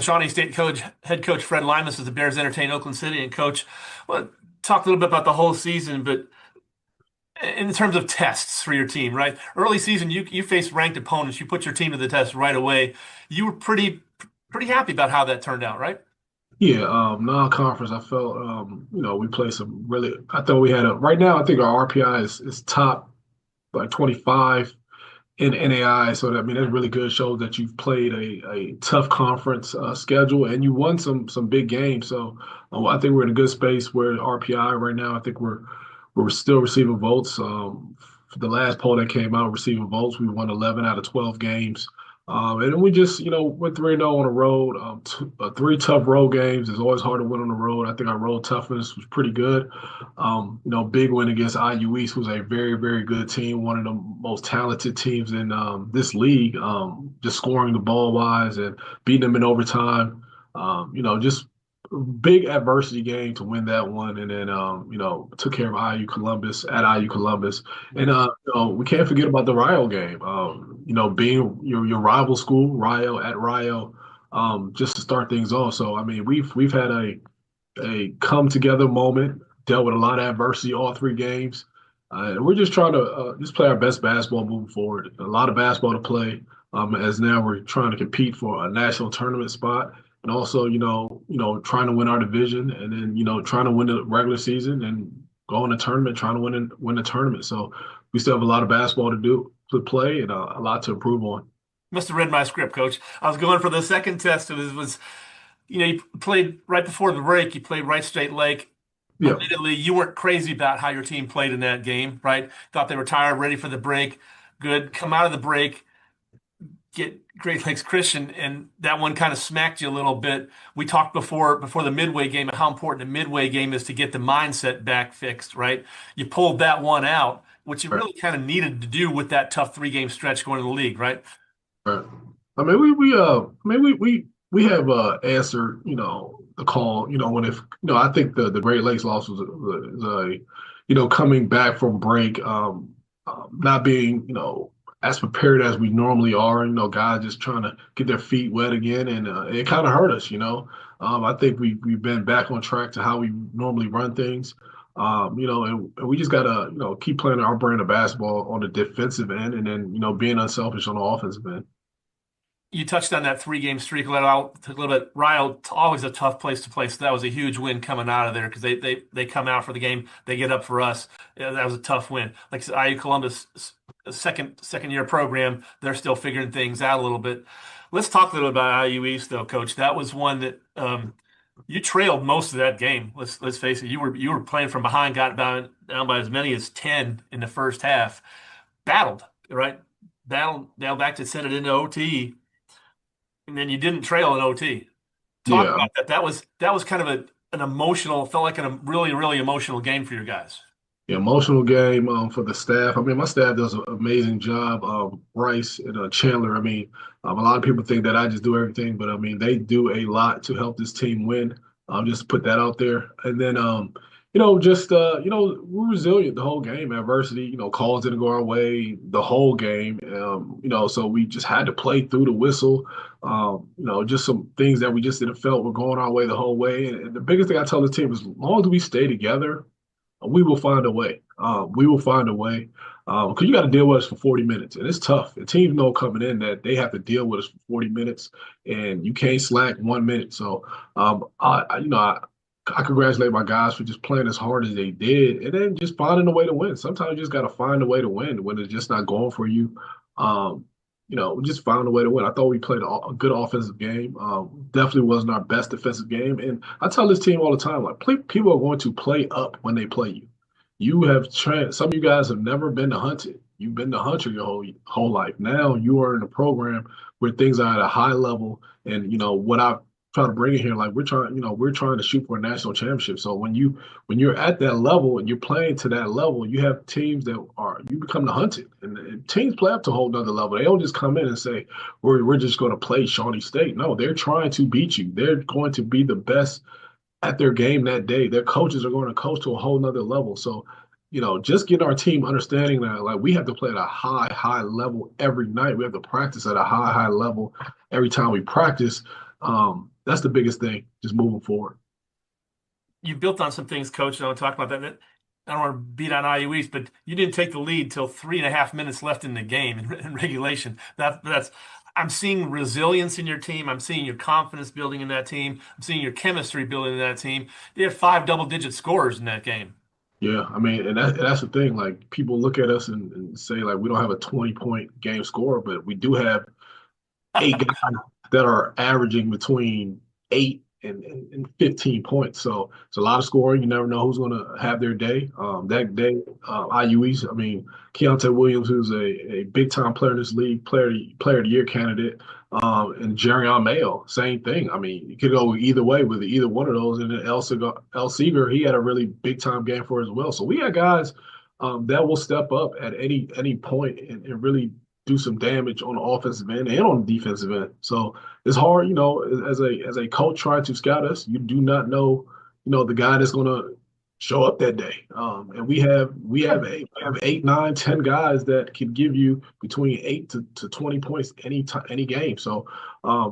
Shawnee State head coach Fred Limas as the Bears entertain Oakland City. And coach, well, talk a little bit about the whole season, but in terms of tests for your team, right? Early season, you faced ranked opponents. You put your team to the test right away. You were pretty happy about how that turned out, right? Yeah, non-conference. I felt, we played some really. I thought we had right now. I think our RPI is top like 25 in NAI. So that, I mean, that's really good. Shows that you've played a tough conference schedule and you won some big games. So I think we're in a good space where RPI right now. I think we're still receiving votes. For the last poll that came out, receiving votes, we won 11 out of 12 games. And then we just, went 3-0 on the road. Three tough road games. It's always hard to win on the road. I think our road toughness was pretty good. Big win against IU East, who's a very, very good team, one of the most talented teams in this league. Just scoring the ball wise and beating them in overtime. Just big adversity game to win that one, and then took care of IU Columbus at IU Columbus, and we can't forget about the Rio game. Being your rival school, Rio at Rio, just to start things off. So I mean, we've had a come together moment, dealt with a lot of adversity all three games. And we're just trying to just play our best basketball moving forward. A lot of basketball to play, as now we're trying to compete for a national tournament spot, and also trying to win our division, and then trying to win the regular season and go in the tournament, trying to win the tournament. So we still have a lot of basketball to play, and a lot to improve on. Must have read my script, coach. I was going for the second test. It was you played right before the break. You played Wright State Lake. Yeah, Admittedly, you weren't crazy about how your team played in that game, right? Thought they were tired, ready for the break. Good. Come out of the break, get Great Lakes Christian, and that one kind of smacked you a little bit. We talked before the midway game how important the midway game is to get the mindset back fixed, right? You pulled that one out, which you right, really kind of needed to do with that tough three-game stretch going to the league, right? right. I mean, we have answered the call. When if I think the Great Lakes loss was a coming back from break, not being as prepared as we normally are. Guys just trying to get their feet wet again, and it kind of hurt us. I think we've been back on track to how we normally run things. And we just gotta keep playing our brand of basketball on the defensive end, and then being unselfish on the offensive end. You touched on that three-game streak a little bit. Rio, always a tough place to play. So that was a huge win coming out of there because they come out for the game, they get up for us. Yeah, that was a tough win. Like I said, IU Columbus, second year program, they're still figuring things out a little bit. Let's talk a little bit about IU East, though, Coach. That was one that you trailed most of that game. Let's face it, you were playing from behind, got down by as many as 10 in the first half. Battled, right? Battled now back to send it into OT, and then you didn't trail in OT. Talk Yeah, about that. That was kind of an emotional, felt like a really, really emotional game for your guys. emotional game for the staff. I mean, my staff does an amazing job. Bryce and Chandler. I mean, a lot of people think that I just do everything, but I mean, they do a lot to help this team win. Just to put that out there. And then, just we're resilient the whole game. Adversity, calls didn't go our way the whole game. So we just had to play through the whistle. Just some things that we just didn't felt were going our way the whole way. And the biggest thing I tell the team is, as long as we stay together, we will find a way. We will find a way because you got to deal with us for 40 minutes, and it's tough. The teams know coming in that they have to deal with us for 40 minutes, and you can't slack 1 minute. So, I congratulate my guys for just playing as hard as they did, and then just finding a way to win. Sometimes you just got to find a way to win when it's just not going for you. Um, we just found a way to win. I thought we played a good offensive game. Definitely wasn't our best defensive game. And I tell this team all the time, like, people are going to play up when they play you. You have some of you guys have never been the hunted. You've been the hunter your whole life. Now you are in a program where things are at a high level. And what I try to bring in here, like we're trying to shoot for a national championship. So when you're at that level and you're playing to that level, you have teams that are you become the hunted, and teams play up to a whole nother level. They don't just come in and say we're just going to play Shawnee State. No, they're trying to beat you. They're going to be the best at their game that day. Their coaches are going to coach to a whole nother level. So, just getting our team understanding that like we have to play at a high, high level every night. We have to practice at a high, high level every time we practice. That's the biggest thing, just moving forward. You built on some things, Coach. And I want to talk about that. I don't want to beat on IU East, but you didn't take the lead till 3.5 minutes left in the game in regulation. That's I'm seeing resilience in your team. I'm seeing your confidence building in that team. I'm seeing your chemistry building in that team. They had 5 double-digit scorers in that game. Yeah, I mean, and that's the thing. Like people look at us and say like we don't have a 20-point game score, but we do have 8 guys that are averaging between 8 and 15 points. So it's a lot of scoring. You never know who's going to have their day. That day, IUE's, I mean, Keontae Williams, who's a big time player in this league, player of the year candidate, and Jerry Mayo, same thing. I mean, you could go either way with either one of those. And then El Seager, he had a really big time game for us as well. So we had guys that will step up at any point and really do some damage on the offensive end and on the defensive end. So it's hard, as a coach trying to scout us, you do not know, the guy that's going to show up that day. And we have 8, 9, 10 guys that can give you between 8 to 20 points any game. So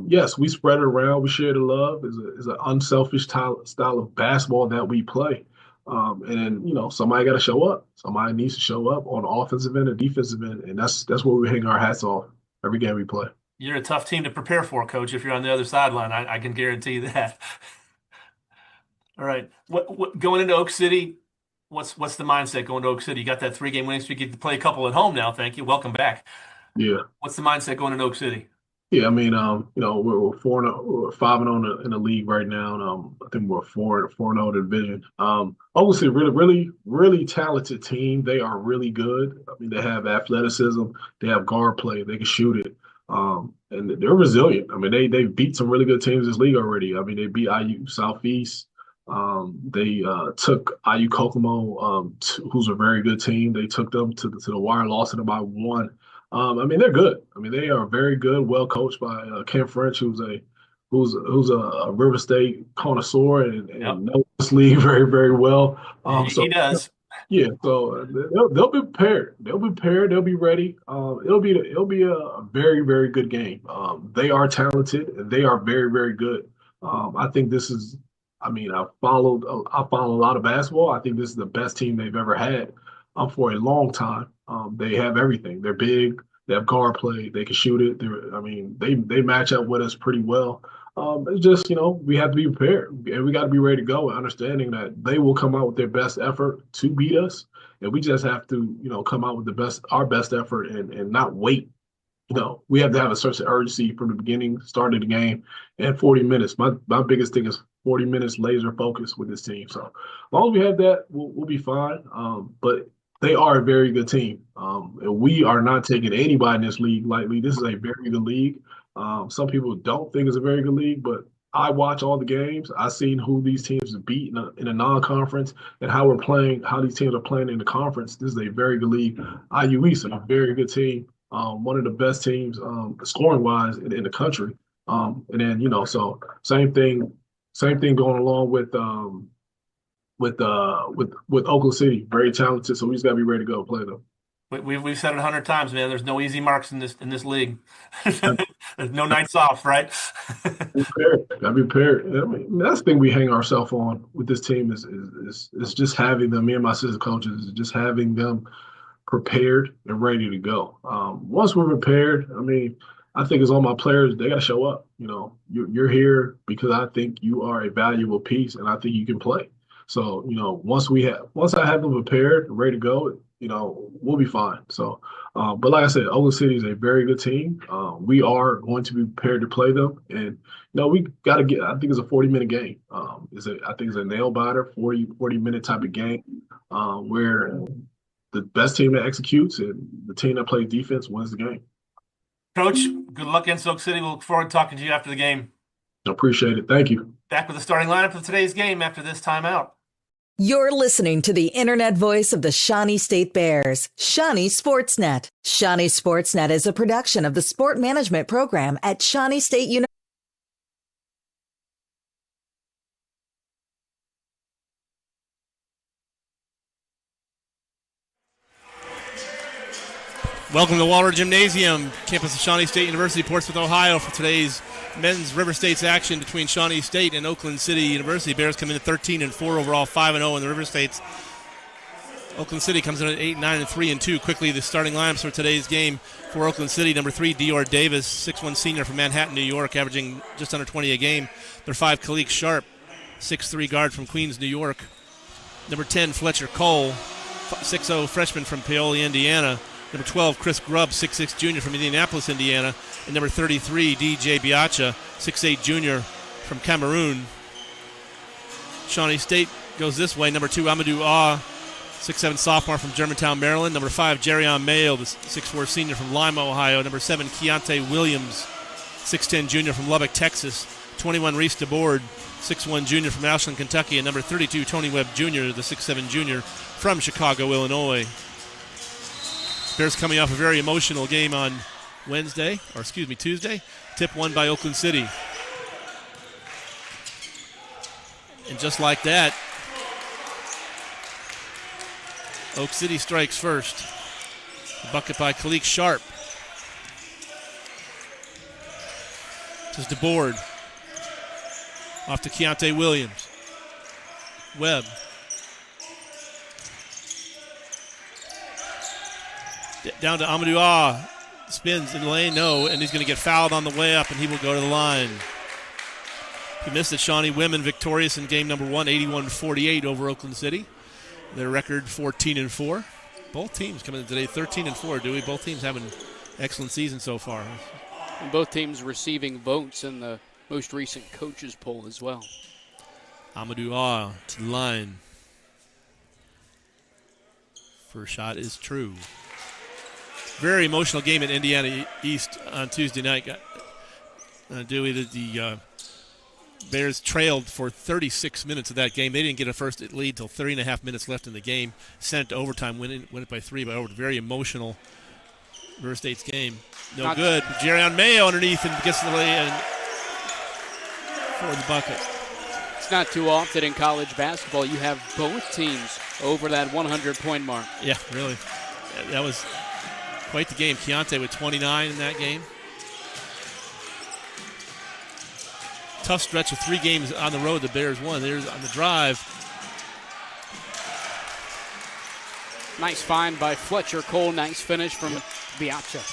yes, we spread it around. We share the love. Is an unselfish style of basketball that we play. And then, somebody got to show up. Somebody needs to show up on the offensive end and defensive end, and that's where we hang our hats off every game we play. You're a tough team to prepare for, Coach, if you're on the other sideline. I can guarantee that. All right. What going into Oak City? What's the mindset going to Oak City? You got that 3-game winning streak. You get to play a couple at home now. Thank you. Welcome back. Yeah. What's the mindset going into Oak City? Yeah, I mean, we're 4-0, we're 5-0 in the league right now, and I think we're 4-0 in the division. Obviously, really, really, really talented team. They are really good. I mean, they have athleticism, they have guard play, they can shoot it, and they're resilient. I mean, they beat some really good teams in this league already. I mean, they beat IU Southeast. They took IU Kokomo, who's a very good team. They took them to the wire, lost it by 1. I mean, they're good. I mean, they are very good, well coached by Ken French, who's a River State connoisseur and Yep. knows this league very, very well. He does. Yeah, so they'll be prepared. They'll be prepared. They'll be ready. It'll be a very, very good game. They are talented and they are very, very good. I think this is. I mean, I follow a lot of basketball. I think this is the best team they've ever had for a long time. They have everything. They're big. They have guard play. They can shoot it. I mean, they match up with us pretty well. It's just, we have to be prepared and we got to be ready to go, understanding that they will come out with their best effort to beat us. And we just have to, come out with our best effort and not wait. We have to have a sense of urgency from the beginning, start of the game, and 40 minutes. My biggest thing is 40 minutes laser focus with this team. So as long as we have that, we'll be fine. But they are a very good team. And we are not taking anybody in this league lightly. This is a very good league. Some people don't think it's a very good league, but I watch all the games. I've seen who these teams have beat in a non-conference and how we're playing, how these teams are playing in the conference. This is a very good league. IU East is a very good team. One of the best teams scoring wise in the country. And then, so same thing going along with Oakland City, very talented. So we just gotta be ready to go play them. We've said it 100 times, man. There's no easy marks in this league. There's no nights off, right? Gotta be prepared. I mean, that's the thing we hang ourselves on with this team is just having them. Me and my assistant coaches is just having them prepared and ready to go. Once we're prepared, I mean, I think it's on my players. They got to show up. You're here because I think you are a valuable piece, and I think you can play. So, once I have them prepared, ready to go, we'll be fine. So, but like I said, Oakland City is a very good team. We are going to be prepared to play them, and we got to get. I think it's a 40-minute game. I think it's a nail biter, 40-minute type of game, where the best team that executes and the team that plays defense wins the game. Coach, good luck against Oak City. We'll look forward to talking to you after the game. I appreciate it. Thank you. Back with the starting lineup for today's game after this timeout. You're listening to the internet voice of the Shawnee State Bears, Shawnee Sportsnet. Shawnee Sportsnet is a production of the Sport Management Program at Shawnee State University. Welcome to Waller Gymnasium, campus of Shawnee State University, Portsmouth, Ohio, for today's men's River State's action between Shawnee State and Oakland City University. Bears come in at 13-4 overall, 5-0 in the River States. Oakland City comes in at 8-9 and 3-2. Quickly, the starting lineups for today's game for Oakland City: number 3, Dior Davis, 6'1" senior from Manhattan, New York, averaging just under 20 a game. Number 5, Kalik Sharp, 6'3" guard from Queens, New York. Number 10, Fletcher Cole, 6'0" freshman from Paoli, Indiana. Number 12, Chris Grubb, 6'6" junior from Indianapolis, Indiana. And number 33, DJ Biacha, 6'8" junior from Cameroon. Shawnee State goes this way. Number 2, Amadou Ah, 6'7" sophomore from Germantown, Maryland. Number 5, Jerrion Mayo, the 6'4" senior from Lima, Ohio. Number 7, Keontae Williams, 6'10" junior from Lubbock, Texas. 21, Reese DeBoard, 6'1" junior from Ashland, Kentucky. And number 32, Tony Webb Jr., the 6'7" junior from Chicago, Illinois. Bears coming off a very emotional game on Tuesday. Tip won by Oakland City. And just like that, Oak City strikes first. A bucket by Kalik Sharp. This is DeBoard. Off to Keontae Williams. Webb. Down to Amadou Ah. Spins in the lane, no, and he's going to get fouled on the way up, and he will go to the line. He missed it. Shawnee women victorious in game number 1, 81-48 over Oakland City. Their record 14-4. Both teams coming in today 13-4, Dewey. Both teams having an excellent season so far. And both teams receiving votes in the most recent coaches poll as well. Amadou Ah to the line. First shot is true. Very emotional game at Indiana East on Tuesday night. Dewey, the Bears trailed for 36 minutes of that game. They didn't get a first lead until 30.5 minutes left in the game. Sent it to overtime, win it by 3, but over very emotional River State's game. No good. Jerrion Mayo underneath and gets the lay in for the bucket. It's not too often in college basketball you have both teams over that 100-point mark. Yeah, really. That was quite the game. Keontae with 29 in that game. Tough stretch of 3 games on the road the Bears won. There's on the drive. Nice find by Fletcher Cole. Nice finish from Biacha.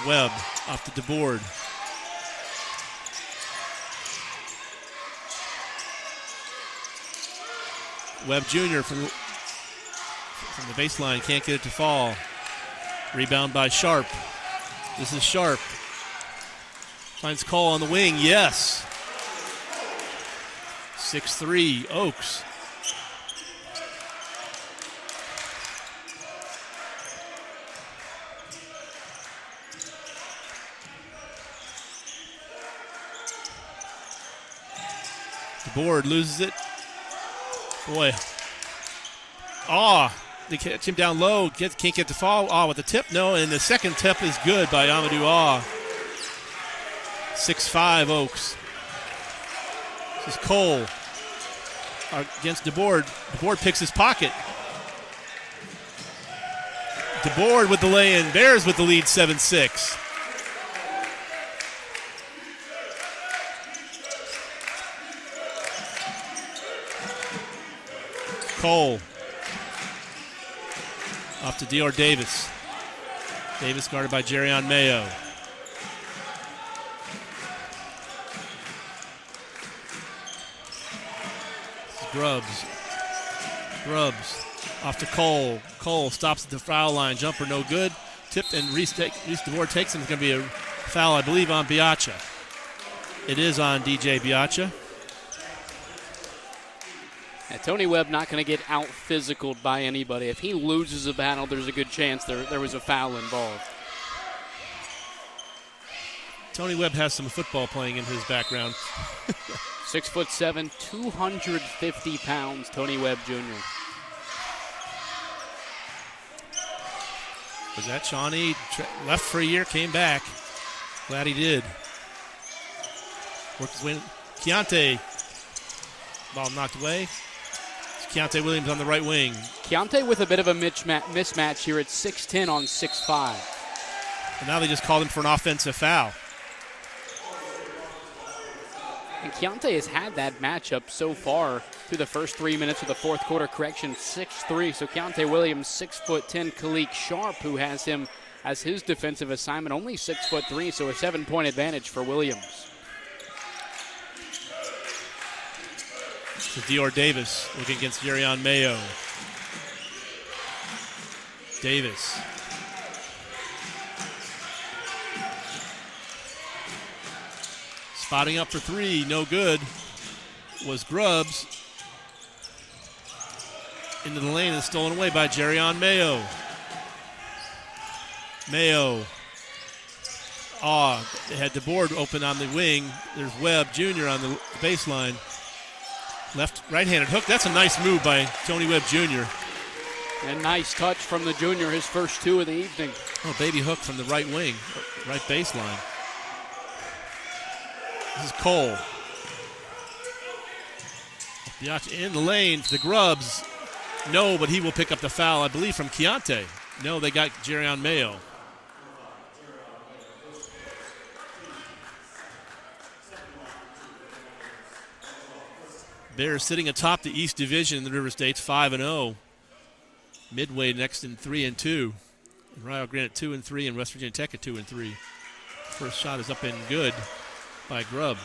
Webb off the DeBoard. Webb Jr. from the baseline, can't get it to fall. Rebound by Sharp. This is Sharp. Finds Cole on the wing, yes. 6'3", Oaks. DeBoard loses it. Boy. They catch him down low. Can't get the fall. With the tip, no. And the second tip is good by Amadou 6'5", Oaks. This is Cole against DeBoard. DeBoard picks his pocket. DeBoard with the lay-in. Bears with the lead, 7-6. Cole. Off to Dior Davis. Davis guarded by Jerrion Mayo. Grubbs. Off to Cole. Cole stops at the foul line. Jumper no good. Tipped and Reese DeBoard takes him. It's going to be a foul, I believe, on Biacha. It is on DJ Biacha. Tony Webb not going to get out-physicaled by anybody. If he loses a battle, there's a good chance there was a foul involved. Tony Webb has some football playing in his background. 6'7", 250 pounds, Tony Webb Jr. Was that Shawnee? Left for a year, came back. Glad he did. Worked his way. Keontae. Ball knocked away. Keontae Williams on the right wing. Keontae with a bit of a mismatch here at 6'10 on 6'5. And now they just called him for an offensive foul. And Keontae has had that matchup so far through the first 3 minutes of the fourth quarter. Correction, 6'3". So Keontae Williams, 6'10". Kalik Sharp, who has him as his defensive assignment, only 6'3", so a 7-point advantage for Williams. So Dior Davis looking against Jerion Mayo. Davis. Spotting up for three, no good, was Grubbs. Into the lane and stolen away by Jerion Mayo. Mayo. They had the board open on the wing. There's Webb Jr. on the baseline. Right-handed hook. That's a nice move by Tony Webb Jr. And nice touch from the junior, his first two of the evening. Oh, baby hook from the right wing, right baseline. This is Cole. In the lane for the Grubbs. No, but he will pick up the foul, I believe, from Keontae. No, they got Jerion Mayo. Bears sitting atop the East Division in the River States, 5-0. Midway next in 3-2. And Rio Grande at 2-3, and West Virginia Tech at 2-3. First shot is up and good by Grubbs.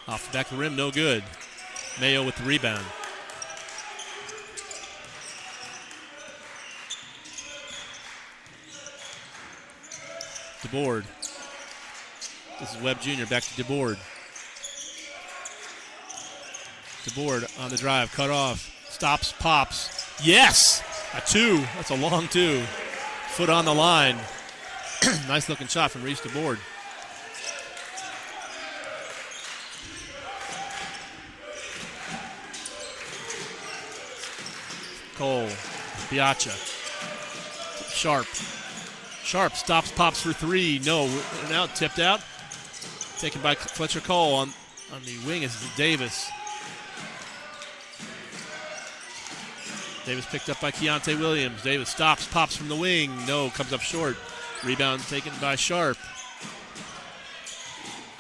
Off the back of the rim, no good. Mayo with the rebound. DeBoard. This is Webb Jr. back to DeBoard. DeBoard on the drive, cut off. Stops, pops. Yes! A two. That's a long two. Foot on the line. Nice looking shot from Reese DeBoard. Cole. Biacha. Sharp. Sharp stops, pops for three. No, and out, tipped out. Taken by Fletcher Cole on the wing is Davis. Davis picked up by Keontae Williams. Davis stops, pops from the wing. No, comes up short. Rebound taken by Sharp.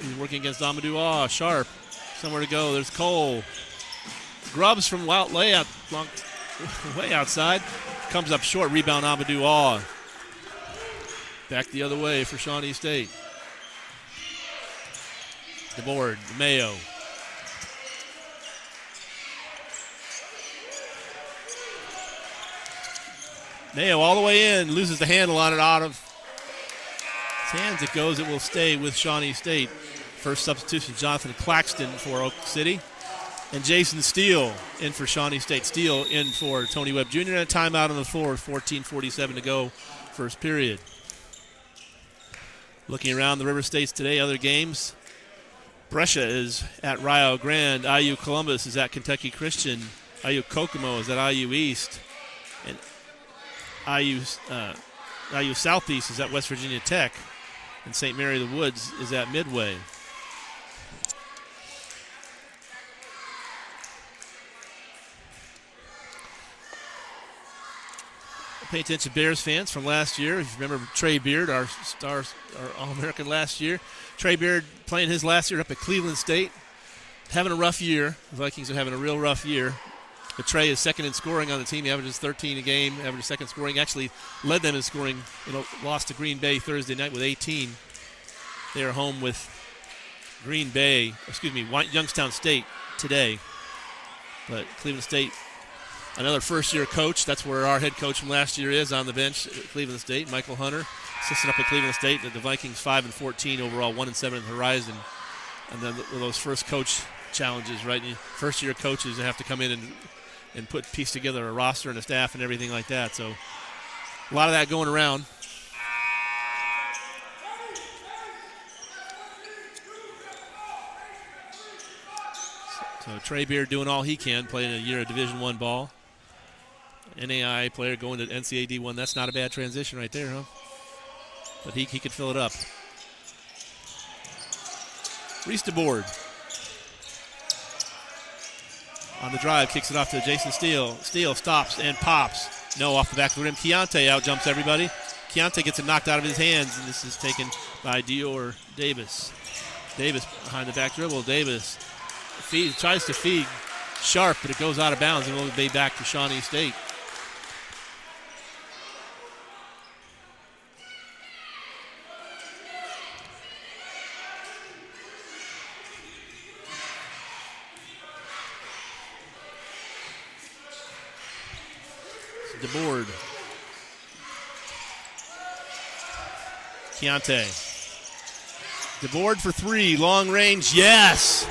He's working against Amadou Ah. Sharp, somewhere to go. There's Cole. Grubbs from wild layout, long way outside. Comes up short. Rebound Amadou Ah. Back the other way for Shawnee State. DeBoard, Mayo. Mayo all the way in, loses the handle on it out of his hands. It goes, it will stay with Shawnee State. First substitution, Jonathan Claxton for Oak City. And Jason Steele in for Shawnee State. Steele in for Tony Webb Jr. And a timeout on the floor, 14:47 to go, first period. Looking around the River States today, other games. Brescia is at Rio Grande. IU Columbus is at Kentucky Christian. IU Kokomo is at IU East. And IU Southeast is at West Virginia Tech. And St. Mary of the Woods is at Midway. Pay attention, Bears fans, from last year. If you remember Trey Beard, our All-American last year. Trey Beard playing his last year up at Cleveland State. Having a rough year. The Vikings are having a real rough year. But Trey is second in scoring on the team. He averages 13 a game, averages second scoring. Actually led them in scoring. Lost to Green Bay Thursday night with 18. They are home with Youngstown State today. But Cleveland State, another first-year coach. That's where our head coach from last year is on the bench at Cleveland State, Michael Hunter, assistant up at Cleveland State. The Vikings 5-14 overall, 1-7 in the Horizon. And then those first coach challenges, right? First-year coaches have to come in and piece together a roster and a staff and everything like that. So a lot of that going around. So Trey Beard doing all he can, playing a year of Division I ball. NAI player going to NCAA D1. That's not a bad transition right there, huh? But he could fill it up. Reese DeBoard. On the drive, kicks it off to Jason Steele. Steele stops and pops. No, off the back of the rim. Keontae out jumps everybody. Keontae gets it knocked out of his hands, and this is taken by Dior Davis. Davis behind the back dribble. Davis tries to feed Sharp, but it goes out of bounds and will be back to Shawnee State. DeBoard. Keontae. DeBoard for three. Long range. Yes.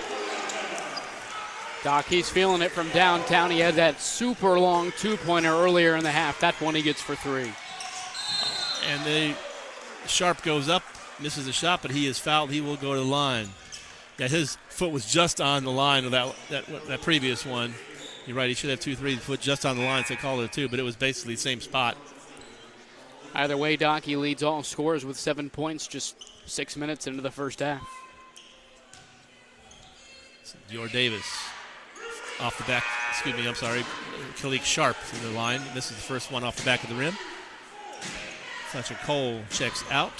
Doc, he's feeling it from downtown. He had that super long two-pointer earlier in the half. That one he gets for three. And Sharp goes up, misses a shot, but he is fouled. He will go to the line. Yeah, his foot was just on the line of that previous one. You're right, he should have 2-3 foot just on the line, so they called it a two, but it was basically the same spot. Either way, Doc, he leads all scorers with 7 points just 6 minutes into the first half. Dior Davis off the back, Kalik Sharp from the line. This is the first one off the back of the rim. Fletcher Cole checks out.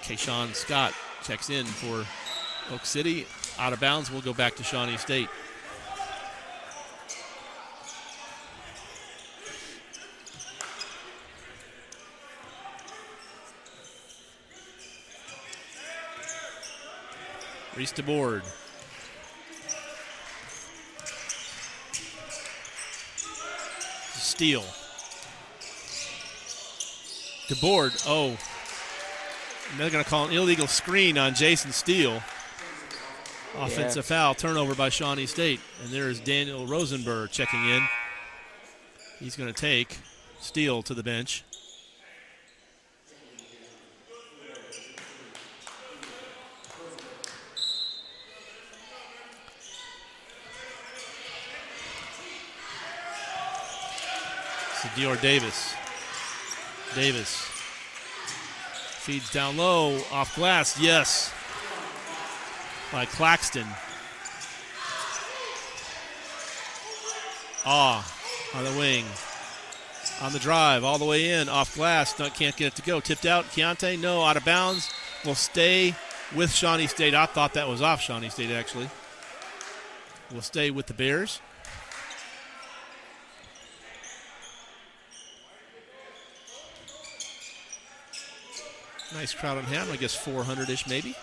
Kayshawn Scott checks in for Oak City. Out of bounds, we'll go back to Shawnee State. Reese DeBoard. Steal. DeBoard, and they're going to call an illegal screen on Jason Steele. Offensive foul, turnover by Shawnee State. And there's Daniel Rosenberg checking in. He's going to take Steele to the bench. So Dior Davis. Feeds down low, off glass, yes, by Claxton. On the wing. On the drive, all the way in, off glass, can't get it to go. Tipped out, Keontae, no, out of bounds. Will stay with Shawnee State. I thought that was off Shawnee State, actually. Will stay with the Bears. Nice crowd on hand, I guess 400-ish maybe.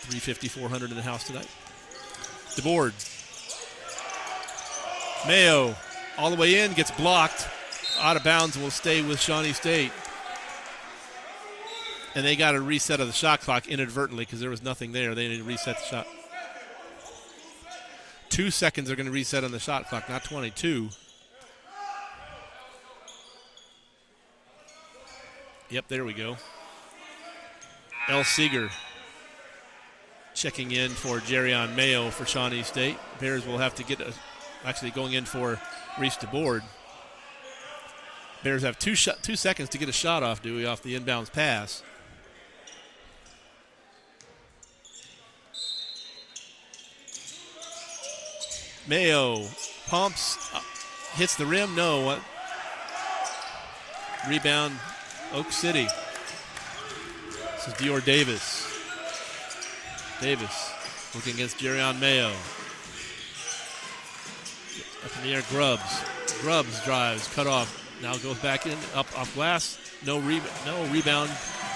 350, 400 in the house tonight. DeBoard. Mayo all the way in, gets blocked. Out of bounds and will stay with Shawnee State. And they got a reset of the shot clock inadvertently because there was nothing there. They didn't reset the shot. 2 seconds are going to reset on the shot clock, not 22. Yep, there we go. El Seeger checking in for Jerrion Mayo for Shawnee State. Bears will have to get actually going in for Reese DeBoard. Bears have 2 seconds to get a shot off, Dewey, off the inbounds pass. Mayo pumps, hits the rim, no. Rebound, Oak City. This is Dior Davis. Davis looking against Jerrion Mayo. Up in the air, Grubbs. Grubbs drives, cut off. Now goes back in, up off glass. No rebound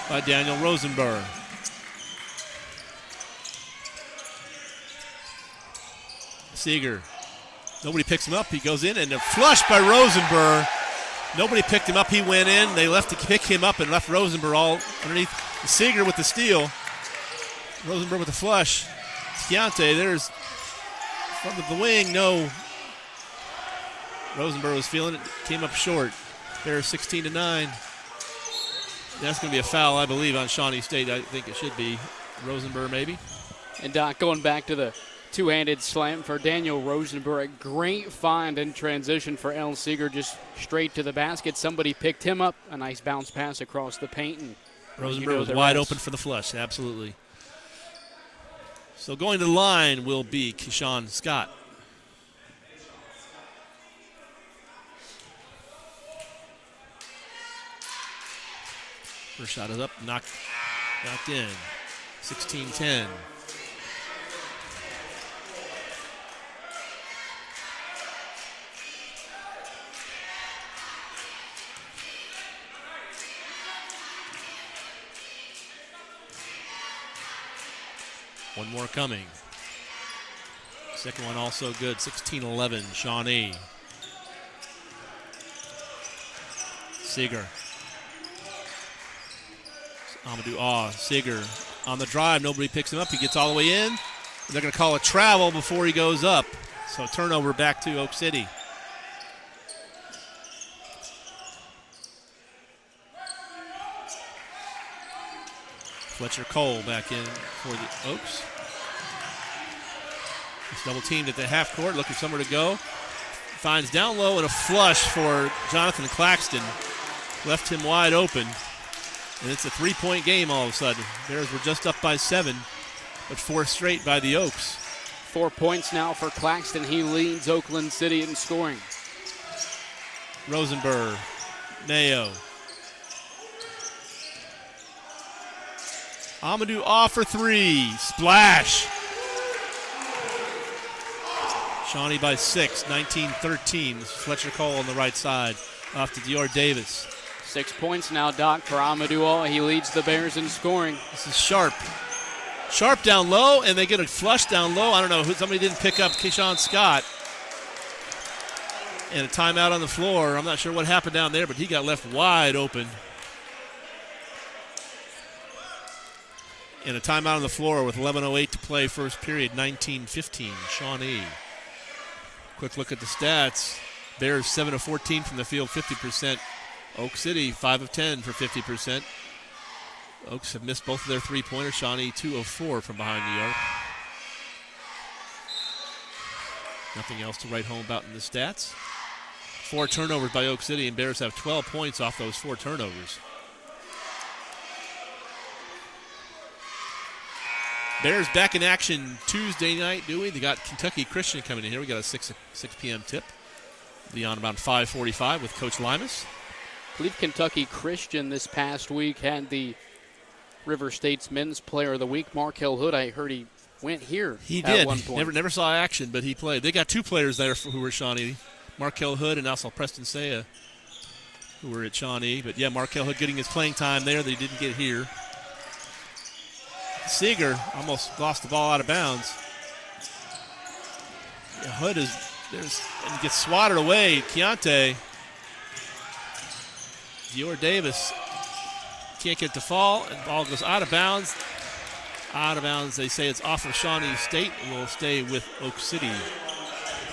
by Daniel Rosenberg. Seeger. Nobody picks him up. He goes in and a flush by Rosenberg. Nobody picked him up. He went in. They left to pick him up and left Rosenberg all underneath. Seeger with the steal. Rosenberg with the flush. Keontae, there's from the wing. No. Rosenberg was feeling it. Came up short. Bears 16-9. That's going to be a foul, I believe, on Shawnee State. I think it should be Rosenberg, maybe. And Doc, going back to the two-handed slam for Daniel Rosenberg. A great find in transition for El Seeger, just straight to the basket. Somebody picked him up. A nice bounce pass across the paint. And Rosenberg was wide open for the flush, absolutely. So going to the line will be Keyshawn Scott. First shot is up, knocked in. 16-10. One more coming. Second one also good. 16-11, Shawnee. Seeger. Amadou Seeger on the drive. Nobody picks him up. He gets all the way in. They're going to call a travel before he goes up. So turnover back to Oak City. Fletcher Cole back in for the Oaks. He's double teamed at the half court, looking somewhere to go. Finds down low and a flush for Jonathan Claxton. Left him wide open. And it's a three-point game all of a sudden. Bears were just up by 7, but 4 straight by the Oaks. 4 points now for Claxton. He leads Oakland City in scoring. Rosenberg, Mayo. Amadou off for 3. Splash. Shawnee by 6, 19-13. Fletcher Cole on the right side. Off to Dior Davis. 6 points now, Doc, for Amadou. He leads the Bears in scoring. This is Sharp. Sharp down low, and they get a flush down low. I don't know, somebody didn't pick up Keyshawn Scott. And a timeout on the floor. I'm not sure what happened down there, but he got left wide open. And a timeout on the floor with 11:08 to play, first period, 19-15, Shawnee. Quick look at the stats. Bears 7 of 14 from the field, 50%. Oak City 5 of 10 for 50%. Oaks have missed both of their three-pointers. Shawnee 2 of 4 from behind the arc. Nothing else to write home about in the stats. 4 turnovers by Oak City, and Bears have 12 points off those 4 turnovers. Bears back in action Tuesday night, Dewey. They got Kentucky Christian coming in here. We got a 6 p.m. tip. Be on about 5:45 with Coach Limas. I believe Kentucky Christian this past week had the River State's Men's Player of the Week, Markel Hood. I heard he went here. He at did. One point. Never saw action, but he played. They got 2 players there who were Shawnee. Markel Hood and also Preston Saya, who were at Shawnee. But yeah, Markel Hood getting his playing time there. They didn't get here. Seeger almost lost the ball out of bounds. Yeah, Hood is and gets swatted away. Keontae. Dior Davis can't get the fall, and the ball goes out of bounds. Out of bounds, they say it's off of Shawnee State and will stay with Oak City.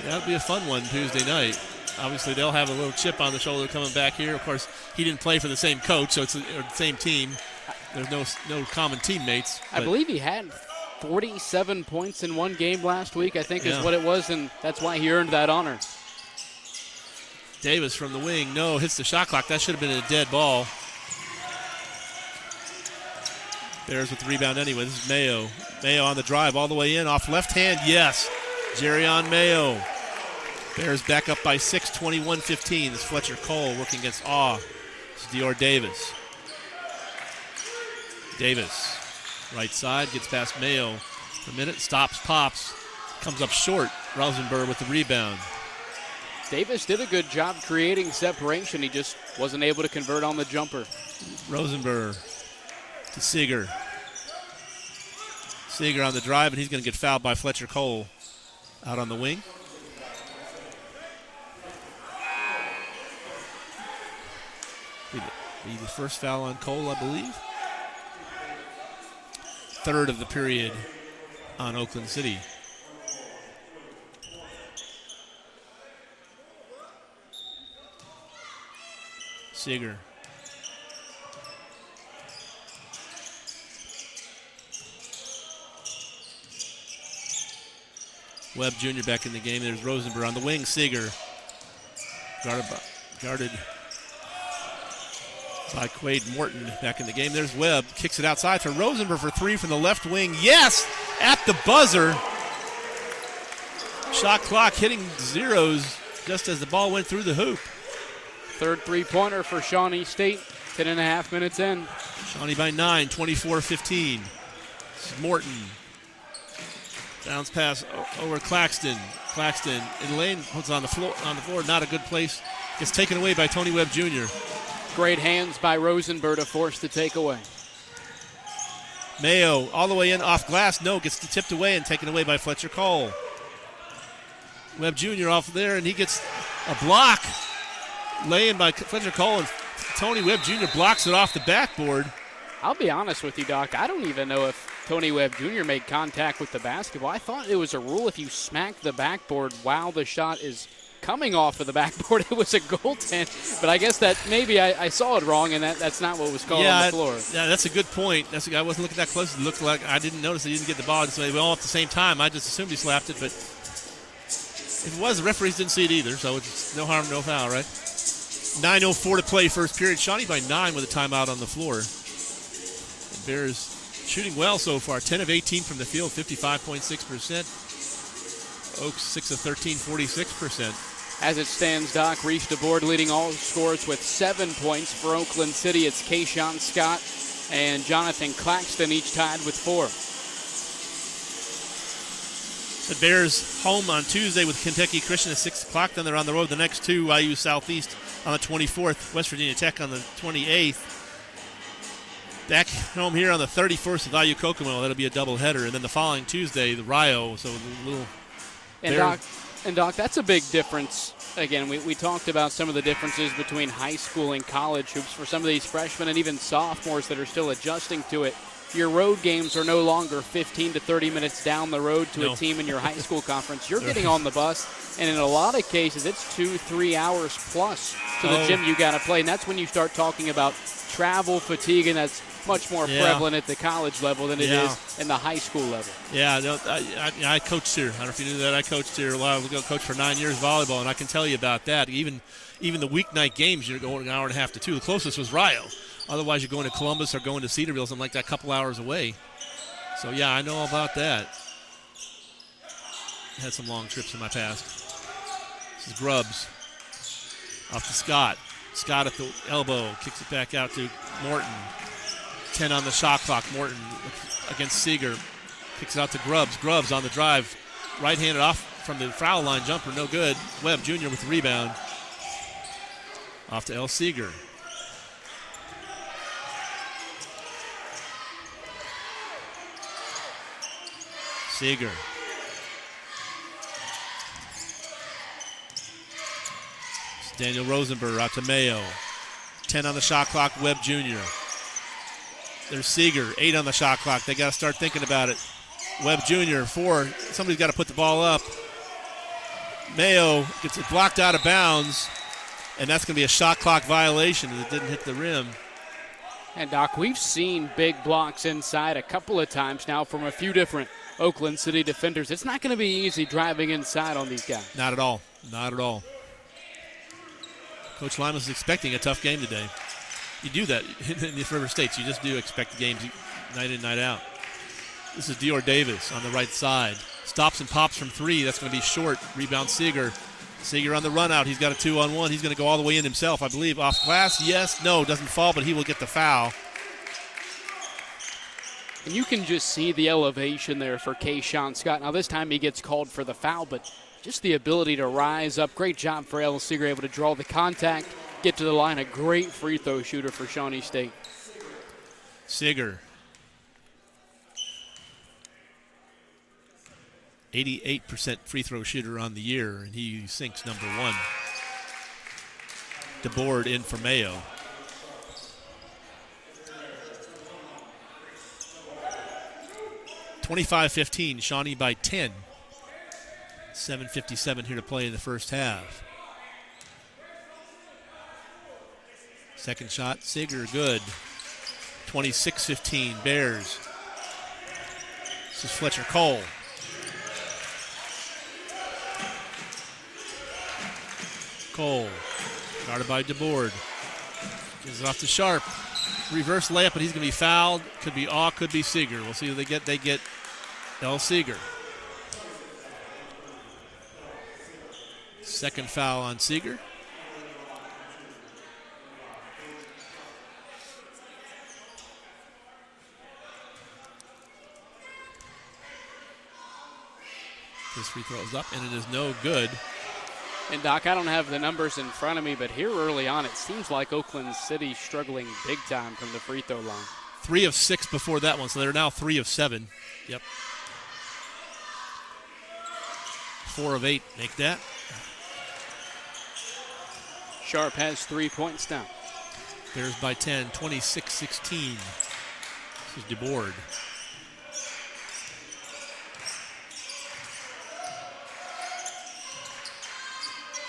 That'll be a fun one Tuesday night. Obviously, they'll have a little chip on the shoulder coming back here. Of course, he didn't play for the same coach, so it's the same team. There's no common teammates. I believe he had 47 points in one game last week, I think is what it was, and that's why he earned that honor. Davis from the wing, hits the shot clock. That should have been a dead ball. Bears with the rebound anyway. This is Mayo. Mayo on the drive all the way in, off left hand, yes. Jerrion Mayo. Bears back up by 6, 21-15. This is Fletcher Cole working against This is Dior Davis. Davis, right side, gets past Mayo for a minute, stops, pops, comes up short. Rosenberg with the rebound. Davis did a good job creating separation. He just wasn't able to convert on the jumper. Rosenberg to Seeger. Seeger on the drive, and he's going to get fouled by Fletcher Cole out on the wing. Be the first foul on Cole, I believe. Third of the period on Oakland City. Seeger. Webb Jr. back in the game. There's Rosenberg on the wing. Seeger guarded by Quade Morton back in the game. There's Webb. Kicks it outside for Rosenberg for three from the left wing. Yes! At the buzzer. Shot clock hitting zeros just as the ball went through the hoop. Third three-pointer for Shawnee State. 10.5 minutes in. Shawnee by 9, 24-15. Morton. Bounce pass over Claxton. Claxton in lane, puts on the floor. Not a good place. Gets taken away by Tony Webb Jr. Great hands by Rosenberg to force the takeaway. Mayo all the way in off glass. No, gets tipped away and taken away by Fletcher Cole. Webb Jr. off there, and he gets a block. Lay in by Fletcher Cole, and Tony Webb Jr. blocks it off the backboard. I'll be honest with you, Doc. I don't even know if Tony Webb Jr. made contact with the basketball. I thought it was a rule if you smack the backboard while the shot is coming off of the backboard, it was a goaltend. But I guess that maybe I saw it wrong, and that's not what was called on the floor. Yeah, that's a good point. I wasn't looking that close. It looked like I didn't notice he didn't get the ball. So they were all at the same time. I just assumed he slapped it, but if it was, the referees didn't see it either. So it's no harm, no foul, right? 9:04 to play, first period. Shawnee by 9 with a timeout on the floor. And Bears shooting well so far. 10 of 18 from the field, 55.6%. Oaks 6 of 13, 46%. As it stands, Doc, Reese DeBoard leading all scores with 7 points. For Oakland City, it's Kayshawn Scott and Jonathan Claxton, each tied with 4. The Bears home on Tuesday with Kentucky Christian at 6 o'clock. Then they're on the road the next two. IU Southeast on the 24th. West Virginia Tech on the 28th. Back home here on the 31st with IU Kokomo. That'll be a doubleheader. And then the following Tuesday, the Rio. So a little. And Doc, that's a big difference. Again, we talked about some of the differences between high school and college hoops for some of these freshmen and even sophomores that are still adjusting to it. Your road games are no longer 15 to 30 minutes down the road to a team in your high school conference. You're getting on the bus, and in a lot of cases, it's 2-3 hours plus to the gym you got to play. And that's when you start talking about travel fatigue, and that's much more prevalent at the college level than it is in the high school level. Yeah, no, I coached here. I don't know if you knew that. I coached here a while ago. Coached for 9 years volleyball, and I can tell you about that. Even the weeknight games, you're going an hour and a half to 2. The closest was Rio. Otherwise, you're going to Columbus or going to Cedarville, something like that, a couple hours away. So, yeah, I know all about that. Had some long trips in my past. This is Grubbs. Off to Scott. Scott at the elbow. Kicks it back out to Morton. 10 on the shot clock. Morton against Seeger. Kicks it out to Grubbs. Grubbs on the drive. Right-handed off from the foul line jumper. No good. Webb Jr. with the rebound. Off to L. Seeger. Seeger. It's Daniel Rosenberg out to Mayo. 10 on the shot clock, Webb Jr. There's Seeger, 8 on the shot clock. They got to start thinking about it. Webb Jr., 4. Somebody's got to put the ball up. Mayo gets it blocked out of bounds, and that's going to be a shot clock violation as it didn't hit the rim. And, Doc, we've seen big blocks inside a couple of times now from a few different Oakland City defenders. It's not going to be easy driving inside on these guys. Not at all. Not at all. Coach Limas is expecting a tough game today. You do that in these River States. You just do expect the games night in, night out. This is Dior Davis on the right side. Stops and pops from 3. That's going to be short. Rebound Seeger. Seeger on the run out. He's got a 2-on-1. He's going to go all the way in himself, I believe. Off glass, yes. No, doesn't fall, but he will get the foul. And you can just see the elevation there for Kayshawn Scott. Now, this time he gets called for the foul, but just the ability to rise up. Great job for L. Seeger, able to draw the contact, get to the line. A great free throw shooter for Shawnee State. Seeger. 88% free throw shooter on the year, and he sinks number 1. DeBoard in for Mayo. (25-15), Shawnee by 10. 7:57 here to play in the first half. Second shot, Seeger, good. 26-15, Bears. This is Fletcher Cole. Cole. Guarded by DeBoard. Gives it off to Sharp. Reverse layup, but he's going to be fouled. Could be Awe, could be Seeger. We'll see who they get. They get L. Seeger. Second foul on Seeger. His free throw is up, and it is no good. And, Doc, I don't have the numbers in front of me, but here early on, it seems like Oakland City struggling big time from the free throw line. 3 of 6 before that one, so they're now 3 of 7. Yep. 4 of 8 make that. Sharp has 3 points now. Bears by 10, 26-16. This is DeBoard.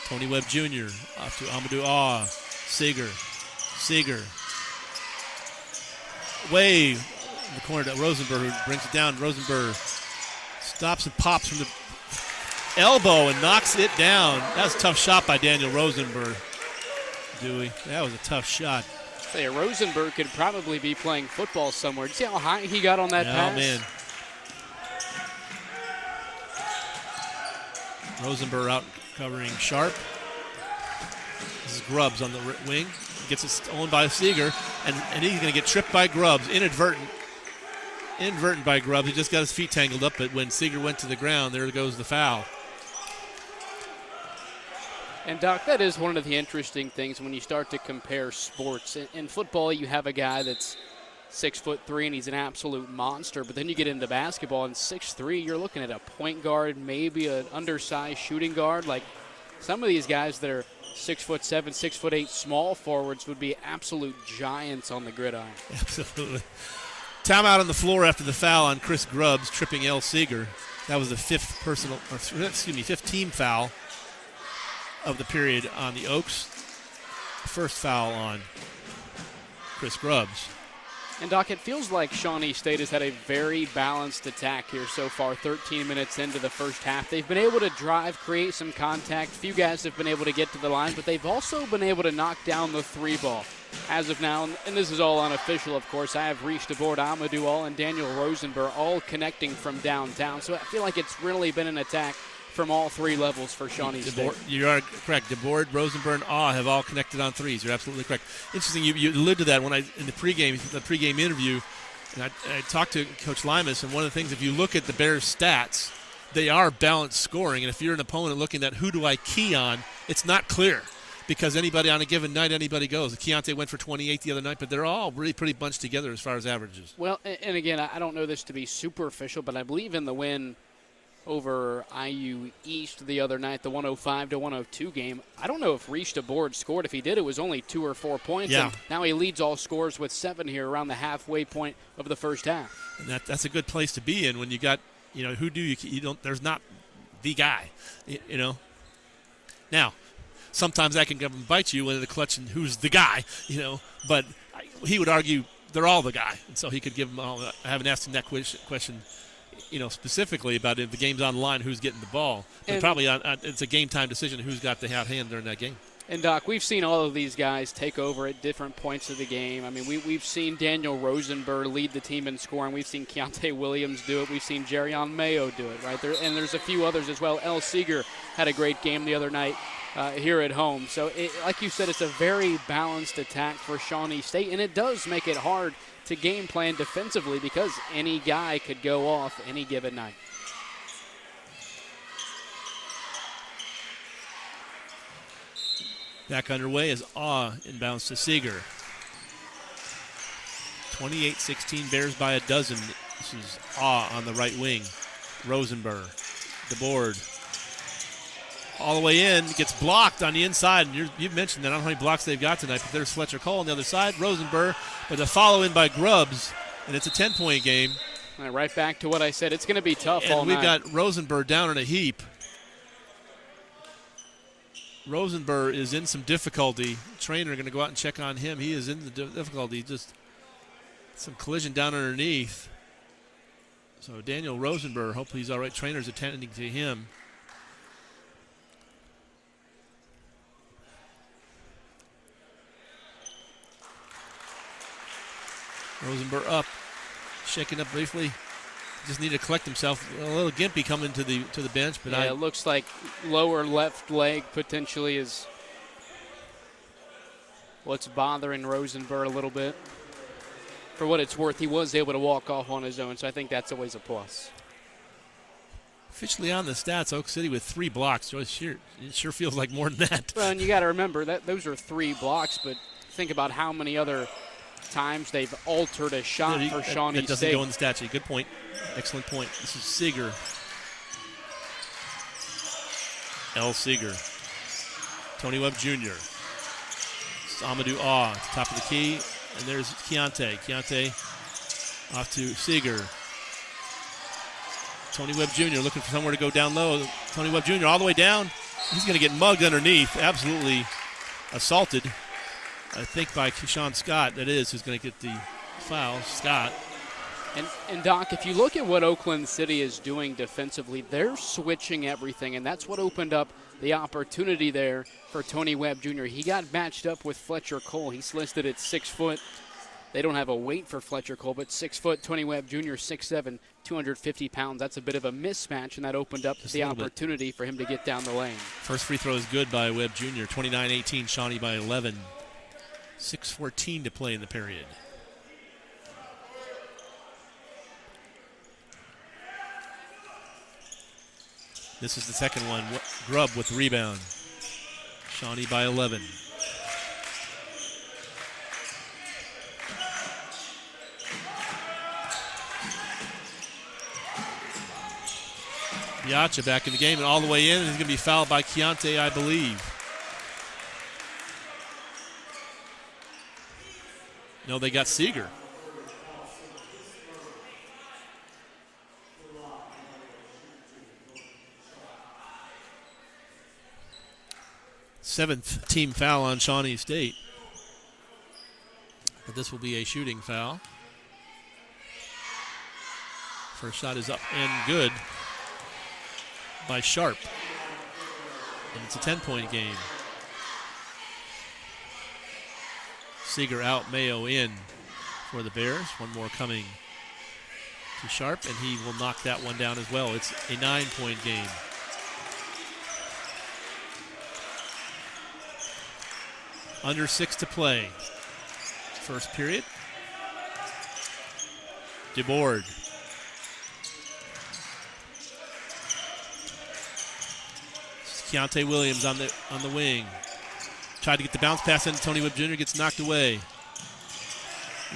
Tony Webb Jr. off to Amadou Awe. Seeger. Way in the corner to Rosenberg, who brings it down. Rosenberg stops and pops from the elbow and knocks it down. That was a tough shot by Daniel Rosenberg. Dewey, that was a tough shot. Say, Rosenberg could probably be playing football somewhere. Did you see how high he got on that pass? Oh, man. Rosenberg out covering Sharp. This is Grubbs on the wing. Gets it owned by Seeger, and he's going to get tripped by Grubbs. Inadvertent by Grubbs. He just got his feet tangled up, but when Seeger went to the ground, there goes the foul. And, Doc, that is one of the interesting things when you start to compare sports. In football, you have a guy that's 6'3", and he's an absolute monster. But then you get into basketball, and 6'3", you're looking at a point guard, maybe an undersized shooting guard. Like some of these guys that are 6'7", 6'8", small forwards would be absolute giants on the gridiron. Absolutely. Timeout on the floor after the foul on Chris Grubbs, tripping L. Seeger. That was the fifth team foul of the period on the Oaks. First foul on Chris Grubbs. And, Doc, it feels like Shawnee State has had a very balanced attack here so far, 13 minutes into the first half. They've been able to drive, create some contact. Few guys have been able to get to the line, but they've also been able to knock down the three ball. As of now, and this is all unofficial, of course, I have reached aboard Amadou All and Daniel Rosenberg all connecting from downtown. So I feel like it's really been an attack from all three levels for Shawnee State. You are correct. DeBoard, Rosenberg, and Awe have all connected on threes. You're absolutely correct. Interesting, you alluded to that when in the pregame interview, and I talked to Coach Limas, and one of the things, if you look at the Bears' stats, they are balanced scoring, and if you're an opponent looking at who do I key on, it's not clear because anybody on a given night, anybody goes. Keontae went for 28 the other night, but they're all really pretty bunched together as far as averages. Well, and again, I don't know this to be super official, but I believe in the win over IU East the other night, the 105-102 game. I don't know if Reach DeBoard scored. If he did, it was only 2 or 4 points. Yeah. And now he leads all scorers with 7 here around the halfway point of the first half. And that's a good place to be in when you got, who do you don't, there's not the guy, Now, sometimes that can come and bite you when the clutch and who's the guy, but he would argue they're all the guy. And so he could give them all. I haven't asked him that question specifically about if the game's on the line, who's getting the ball. But probably it's a game-time decision who's got the hot hand during that game. And, Doc, we've seen all of these guys take over at different points of the game. I mean, we've seen Daniel Rosenberg lead the team in scoring. We've seen Keontae Williams do it. We've seen Jerrion Mayo do it, right? And there's a few others as well. L. Seeger had a great game the other night here at home. So, like you said, it's a very balanced attack for Shawnee State, and it does make it hard to game plan defensively because any guy could go off any given night. Back underway is Awe inbounds to Seeger. 28-16, Bears by a dozen. This is Awe on the right wing. Rosenberg, DeBoard, all the way in, gets blocked on the inside. And you've mentioned that. I don't know how many blocks they've got tonight, but there's Fletcher Cole on the other side. Rosenberg, but the follow in by Grubbs, and it's a 10-point game. Right back to what I said. It's going to be tough all night. And we've got Rosenberg down in a heap. Rosenberg is in some difficulty. Trainer going to go out and check on him. He is in the difficulty. Just some collision down underneath. So Daniel Rosenberg, hopefully he's all right. Trainer's attending to him. Rosenberg up, shaking up briefly. Just need to collect himself. A little gimpy coming to the bench, but it looks like lower left leg potentially is what's bothering Rosenberg a little bit. For what it's worth, he was able to walk off on his own, so I think that's always a plus. Officially on the stats, Oak City with 3 blocks. It sure feels like more than that. Well, and you got to remember that those are 3 blocks, but think about how many other times they've altered a shot for Shawnee State. That doesn't go in the stat sheet. Good point. Excellent point. This is Seeger. L. Seeger. Tony Webb Jr. It's Amadou Aw at the top of the key. And there's Keontae. Keontae off to Seeger. Tony Webb Jr. looking for somewhere to go down low. Tony Webb Jr. all the way down. He's going to get mugged underneath. Absolutely assaulted, I think, by Keyshawn Scott. That is who's going to get the foul. Scott. And Doc, if you look at what Oakland City is doing defensively, they're switching everything, and that's what opened up the opportunity there for Tony Webb Jr. He got matched up with Fletcher Cole. He's listed at 6 foot. They don't have a weight for Fletcher Cole, but 6 foot. Tony Webb Jr. 6'7", 250 pounds. That's a bit of a mismatch, and that opened up the opportunity for him to get down the lane. First free throw is good by Webb Jr. 29-18, Shawnee by 11. 6:14 to play in the period. This is the second one. Grubb with the rebound. Shawnee by 11. Biacha back in the game and all the way in. He's going to be fouled by Keontae, I believe. No, they got Seeger. Seventh team foul on Shawnee State. But this will be a shooting foul. First shot is up and good by Sharp. And it's a 10-point game. Seeger out, Mayo in for the Bears. One more coming to Sharp, and he will knock that one down as well. It's a 9-point game. Under 6 to play. First period. DeBoard. Keontae Williams on the wing. Tried to get the bounce pass in. Tony Webb Jr. gets knocked away.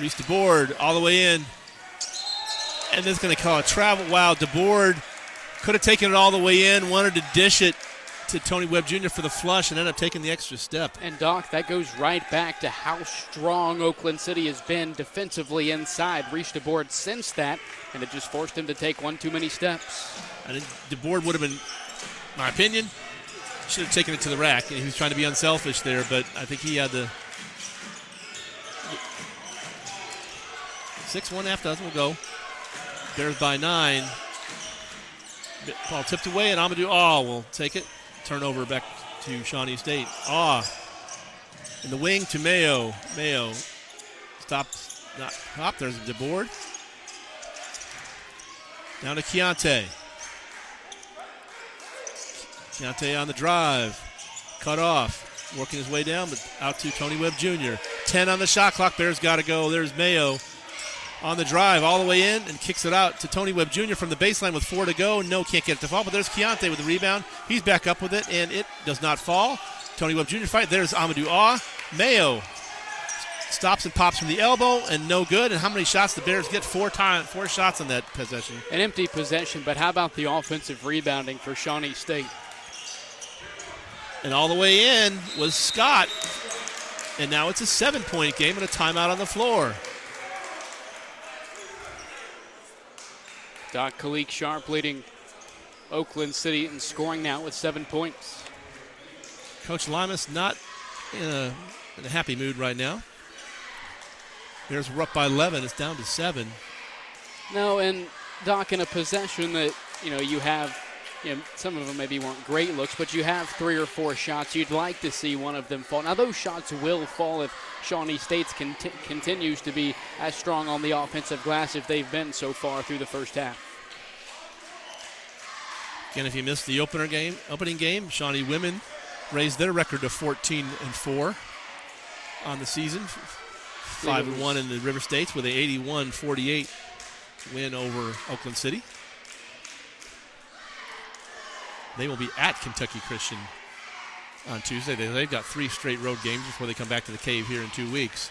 Reese DeBoard all the way in. And this is going to call a travel. Wow, DeBoard could have taken it all the way in, wanted to dish it to Tony Webb Jr. for the flush and ended up taking the extra step. And, Doc, that goes right back to how strong Oakland City has been defensively inside. Reese DeBoard sensed that, and it just forced him to take one too many steps. I think DeBoard would have been, my opinion, should have taken it to the rack. He was trying to be unselfish there, but I think he had the 6-1 half dozen will go. Bears by 9. Ball tipped away, and Amadou Aw will take it. Turnover back to Shawnee State. Aw in the wing to Mayo. Mayo stops, not hop. There's DeBoard. Down to Keontae. Keontae on the drive. Cut off. Working his way down, but out to Tony Webb Jr. 10 on the shot clock. Bears got to go. There's Mayo on the drive all the way in and kicks it out to Tony Webb Jr. from the baseline with 4 to go. No, can't get it to fall, but there's Keontae with the rebound. He's back up with it, and it does not fall. Tony Webb Jr. fight. There's Amadou Aw. Mayo stops and pops from the elbow, and no good. And how many shots the Bears get? 4 shots on that possession. An empty possession, but how about the offensive rebounding for Shawnee State? And all the way in was Scott. And now it's a 7-point game and a timeout on the floor. Doc Kalik Sharp leading Oakland City in scoring now with 7 points. Coach Limas not in a happy mood right now. Bears were up by 11. It's down to 7. No, and Doc, in a possession that, you have some of them maybe weren't great looks, but you have 3 or 4 shots. You'd like to see one of them fall. Now, those shots will fall if Shawnee State continues to be as strong on the offensive glass as they've been so far through the first half. Again, if you missed the opening game, Shawnee women raised their record to 14-4 on the season, 5-1 in the River States with an 81-48 win over Oakland City. They will be at Kentucky Christian on Tuesday. They've got 3 straight road games before they come back to the Cave here in 2 weeks.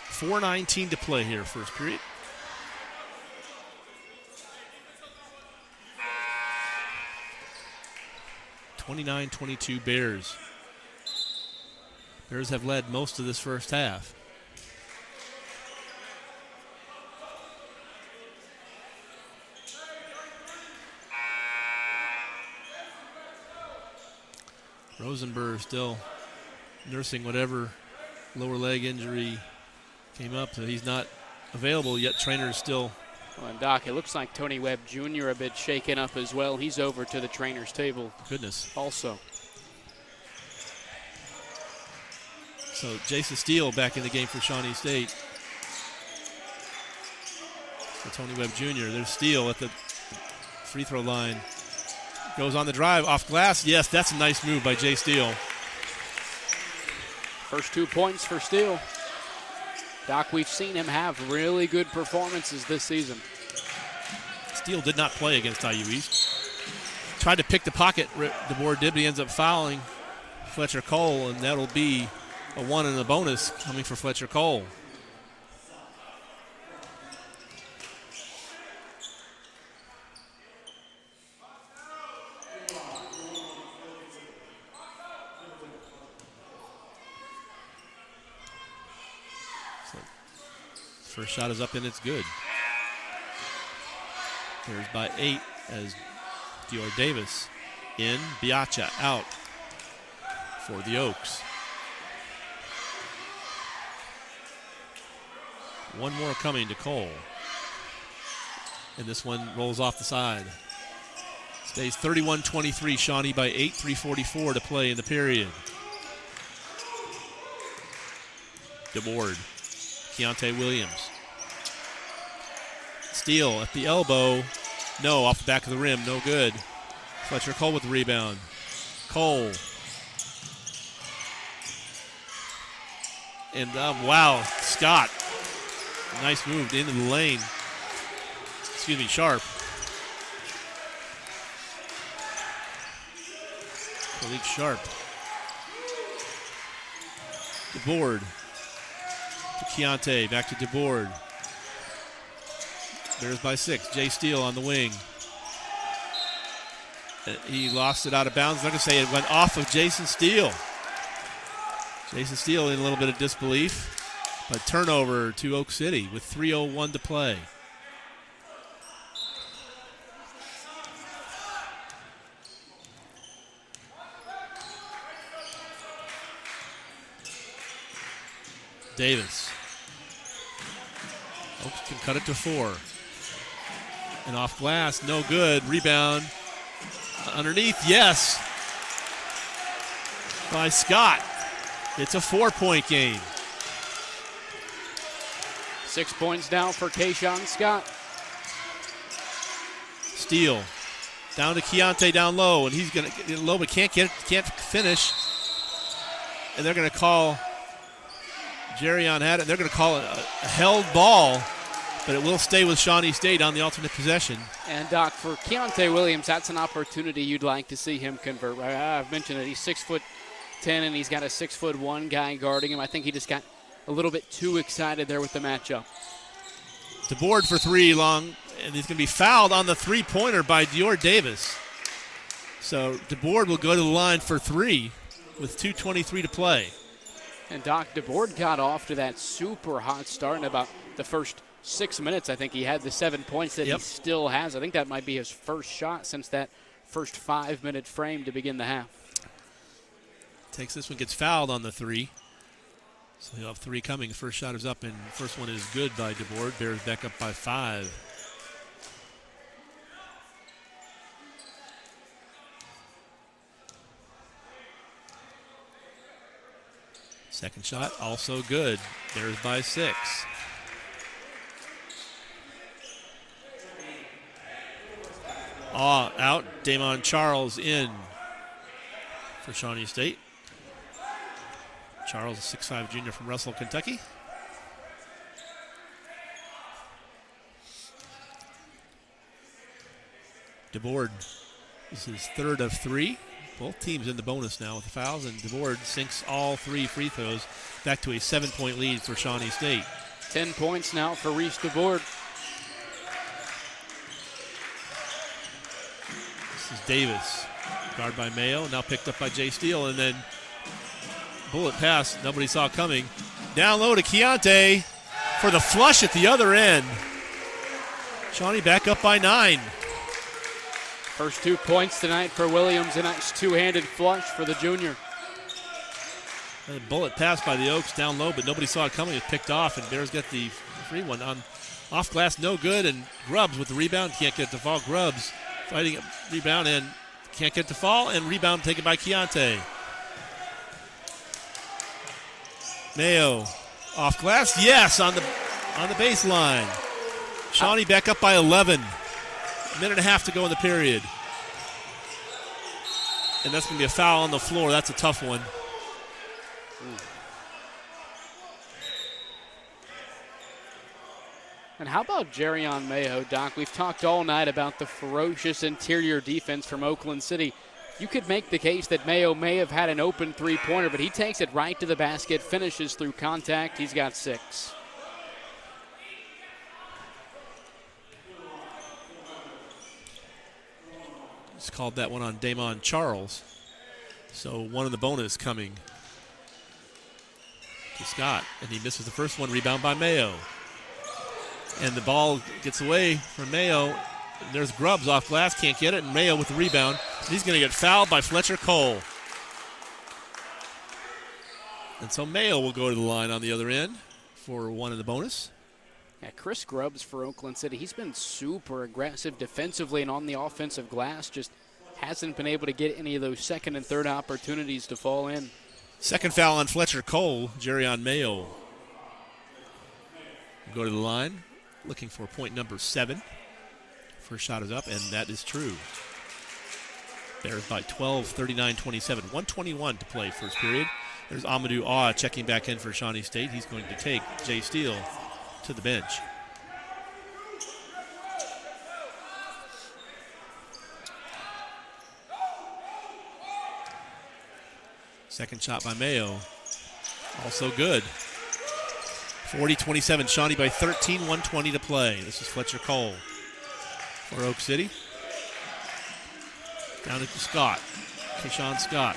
.419 to play here, first period. (29-22) Bears. Bears have led most of this first half. Rosenberg still nursing whatever lower leg injury came up, so he's not available yet. Trainer is still. Well, and Doc, it looks like Tony Webb Jr. a bit shaken up as well. He's over to the trainer's table. Goodness. Also. So Jason Steele back in the game for Shawnee State. So Tony Webb Jr. There's Steele at the free throw line. Goes on the drive, off glass. Yes, that's a nice move by Jay Steele. First 2 points for Steele. Doc, we've seen him have really good performances this season. Steele did not play against IU East. Tried to pick the pocket, DeBoer did, but he ends up fouling Fletcher Cole, and that'll be a 1 and a bonus coming for Fletcher Cole. First shot is up and it's good. There's by 8 as Dior Davis in. Biacha out for the Oaks. One more coming to Cole. And this one rolls off the side. Stays 31-23, Shawnee by 8, 3:44 to play in the period. DeBoard. Keontae Williams. Steele at the elbow. No, off the back of the rim. No good. Fletcher Cole with the rebound. Cole. And wow, Scott. Nice move into the lane. Excuse me, Sharp. Malik Sharp. DeBoard. To Keontae, back to DeBoard. Bears by 6. Jay Steele on the wing. He lost it out of bounds. I'm going to say it went off of Jason Steele. Jason Steele in a little bit of disbelief. But turnover to Oak City with 3:01 to play. Davis. Oaks can cut it to 4. And off glass, no good. Rebound. Underneath, yes. By Scott. It's a 4-point game. 6 points down for Kayshawn Scott. Steele. Down to Keontae down low, and he's going to get low, but can't finish. And they're going to call. Jerion had it. They're going to call it a held ball, but it will stay with Shawnee State on the alternate possession. And, Doc, for Keontae Williams, that's an opportunity you'd like to see him convert. I've mentioned it. He's 6'10", and he's got a 6'1" guy guarding him. I think he just got a little bit too excited there with the matchup. DeBoard for 3 long, and he's going to be fouled on the three-pointer by Dior Davis. So DeBoard will go to the line for 3 with 2:23 to play. And Doc, DeBoard got off to that super hot start in about the first 6 minutes. I think he had the 7 points that he still has. I think that might be his first shot since that first 5-minute frame to begin the half. Takes this one, gets fouled on the 3. So he'll have 3 coming. First shot is up, and first one is good by DeBoard. Bears back up by 5. Second shot, also good. Bears by 6. Out. Damon Charles in for Shawnee State. Charles, a 6'5" junior from Russell, Kentucky. DeBoard is his 3rd of 3. Both teams in the bonus now with the fouls, and DeBoard sinks all 3 free throws, back to a 7-point lead for Shawnee State. 10 points now for Reese DeBoard. This is Davis, guard by Mayo, now picked up by Jay Steele, and then bullet pass, nobody saw coming. Down low to Keontae for the flush at the other end. Shawnee back up by 9. First 2 points tonight for Williams, a nice two-handed flush for the junior. A bullet pass by the Oaks down low, but nobody saw it coming. It was picked off, and Bears get the free one on off glass, no good, and Grubbs with the rebound, can't get the fall. Grubbs fighting a rebound and can't get the fall, and rebound taken by Keontae. Mayo off glass, yes, on the baseline. Shawnee back up by 11. A minute and a half to go in the period. And that's going to be a foul on the floor. That's a tough one. And how about Jerion Mayo, Doc? We've talked all night about the ferocious interior defense from Oakland City. You could make the case that Mayo may have had an open three-pointer, but he takes it right to the basket, finishes through contact. He's got 6. Just called that one on Damon Charles. So one in the bonus coming to Scott, and he misses the first one. Rebound by Mayo. And the ball gets away from Mayo. And there's Grubbs off glass, can't get it, and Mayo with the rebound. And he's going to get fouled by Fletcher Cole. And so Mayo will go to the line on the other end for one in the bonus. Yeah, Chris Grubbs for Oakland City. He's been super aggressive defensively and on the offensive glass. Just hasn't been able to get any of those second and third opportunities to fall in. Second foul on Fletcher Cole. Jerion Mayo will go to the line, looking for point number 7. First shot is up, and that is true. Bears by 12, 39-27. 1:21 to play first period. There's Amadou Ah checking back in for Shawnee State. He's going to take Jay Steele to the bench. Second shot by Mayo. Also good. 40-27. Shawnee by 13, 1:20 to play. This is Fletcher Cole for Oak City. Down to Scott. Keyshawn Scott.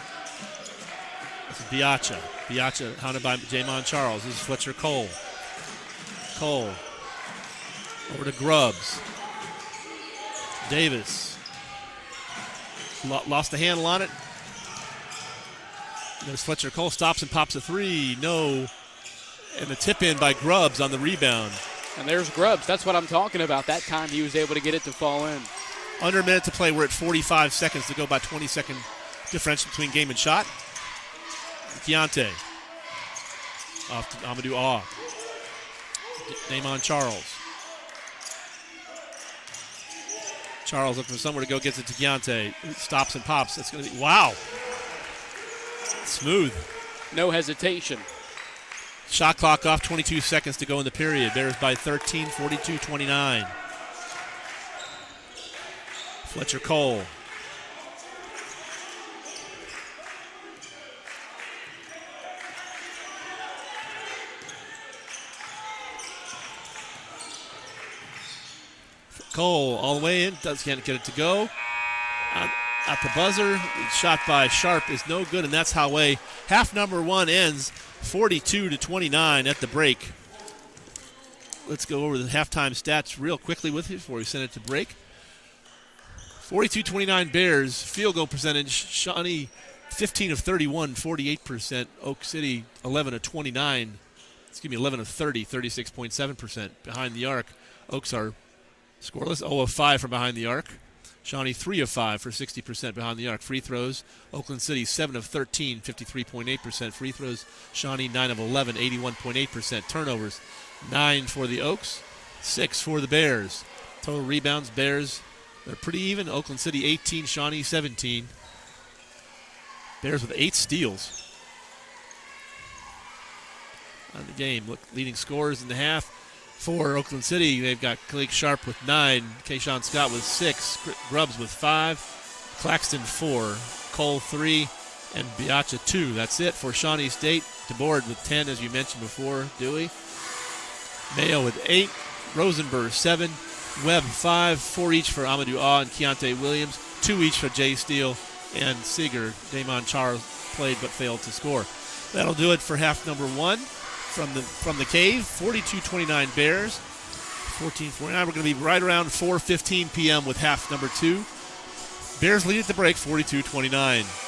This is Biacha. Biacha hounded by Jamon Charles. This is Fletcher Cole. Cole. Over to Grubbs. Davis. Lost the handle on it. There's Fletcher Cole. Stops and pops a 3. No. And the tip in by Grubbs on the rebound. And there's Grubbs. That's what I'm talking about. That time he was able to get it to fall in. Under a minute to play. We're at 45 seconds to go by 20-second differential between game and shot. Keontae. Off to Amadou Ah. Damon Charles. Charles looking for somewhere to go. Gets it to Keontae. Stops and pops. That's going to be, wow. Smooth. No hesitation. Shot clock off, 22 seconds to go in the period. Bears by 13, 42-29. Fletcher Cole. Cole all the way in, can't get it to go. At the buzzer, shot by Sharp is no good, and that's how half number 1 ends 42-29 at the break. Let's go over the halftime stats real quickly with you before we send it to break. 42-29 Bears, field goal percentage, Shawnee 15 of 31, 48%. Oak City 11 of 29. 11 of 30, 36.7% behind the arc. Oaks are scoreless, 0 of 5 from behind the arc. Shawnee 3 of 5 for 60% behind the arc. Free throws, Oakland City 7 of 13, 53.8%. Free throws, Shawnee 9 of 11, 81.8%. Turnovers, 9 for the Oaks, 6 for the Bears. Total rebounds, Bears, they're pretty even. Oakland City 18, Shawnee 17. Bears with 8 steals on the game. Leading scorers in the half for Oakland City. They've got Kalik Sharp with 9, Kayshawn Scott with 6, Grubbs with 5, Claxton 4, Cole 3, and Biacha 2. That's it for Shawnee State. DeBoard with 10, as you mentioned before, Dewey. Mayo with 8, Rosenberg 7, Webb 5, 4 each for Amadou Ah and Keontae Williams, 2 each for Jay Steele and Seeger. Damon Charles played but failed to score. That'll do it for half number 1. From the cave, 42-29 Bears, 14-49. We're going to be right around 4:15 p.m. with half number 2. Bears lead at the break, 42-29.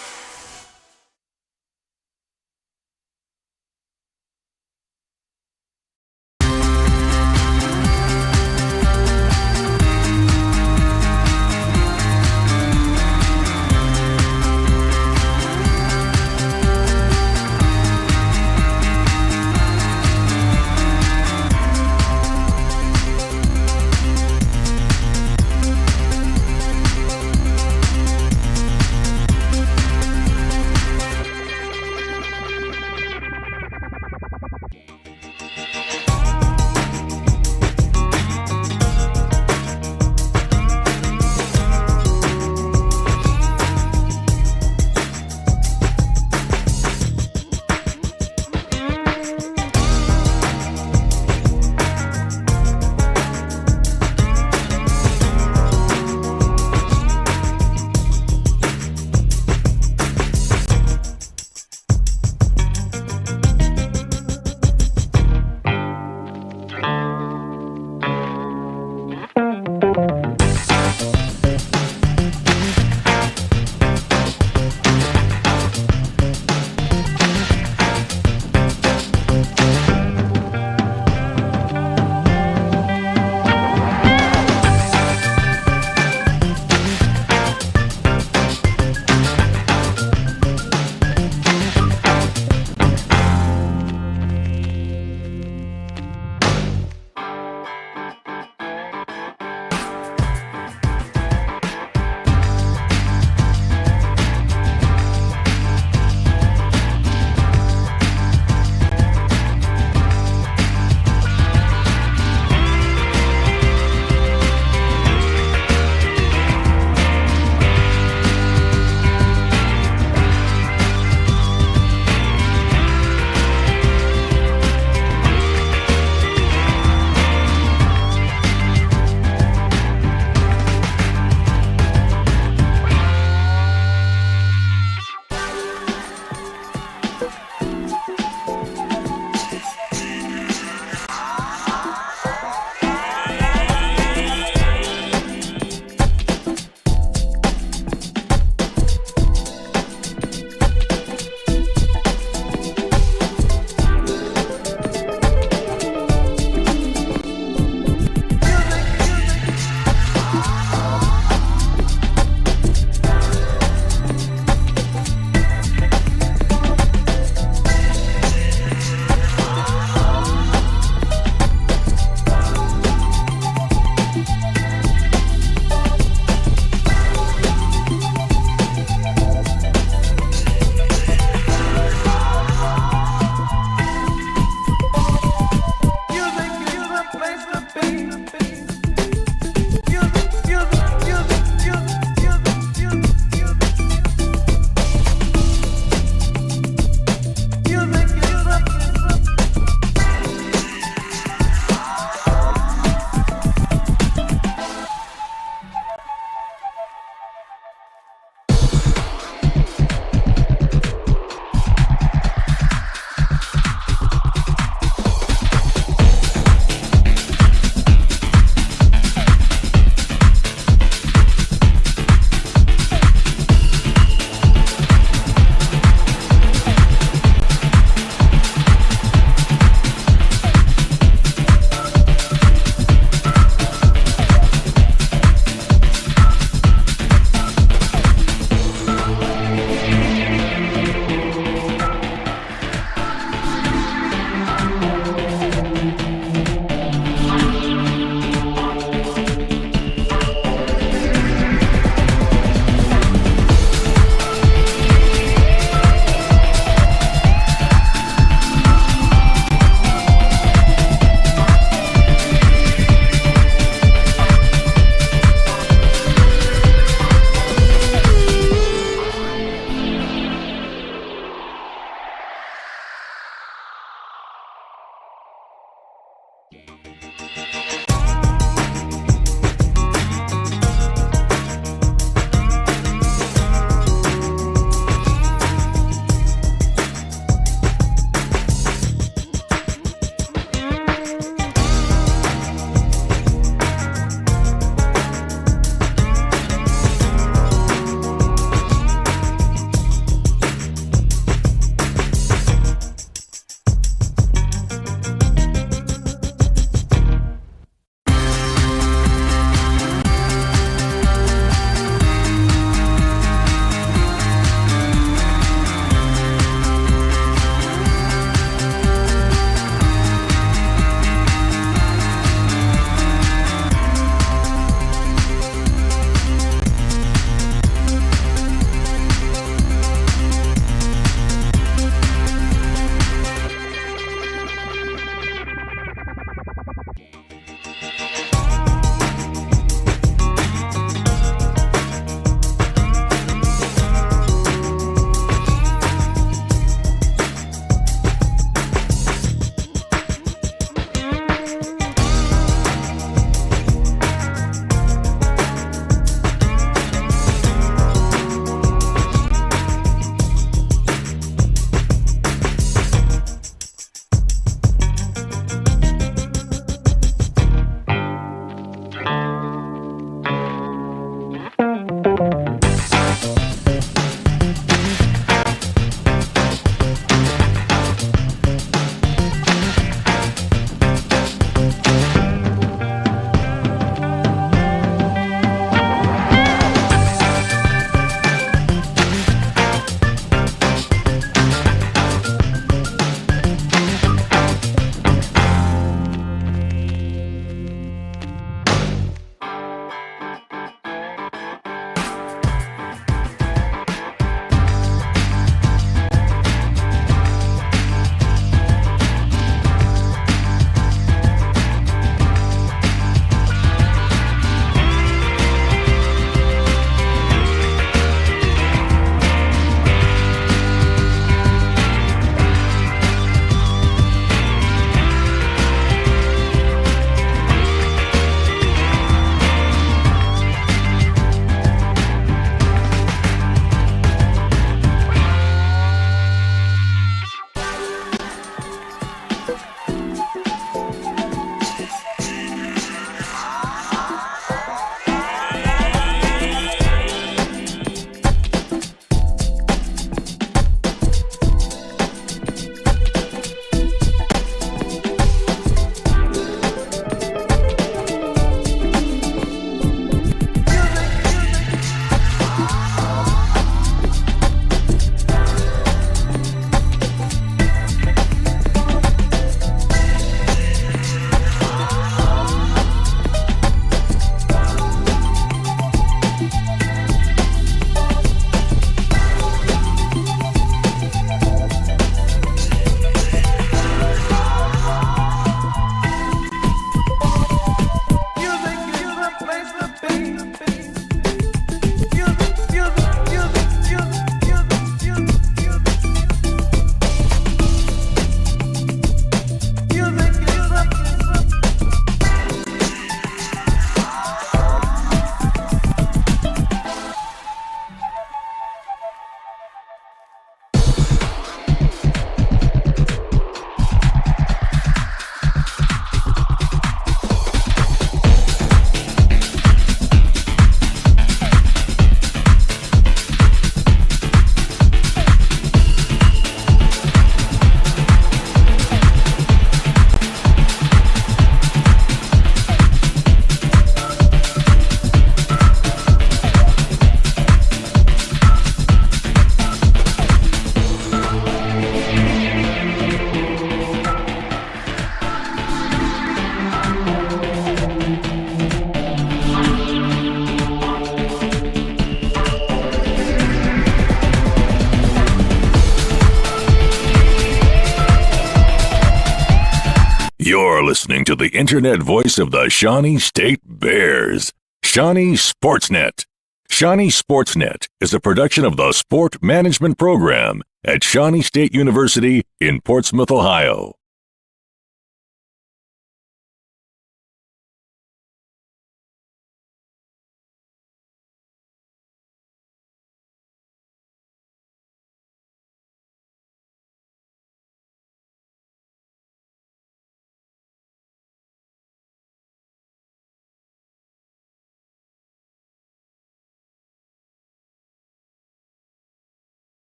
You're listening to the internet voice of the Shawnee State Bears, Shawnee Sportsnet. Shawnee Sportsnet is a production of the Sport Management Program at Shawnee State University in Portsmouth, Ohio.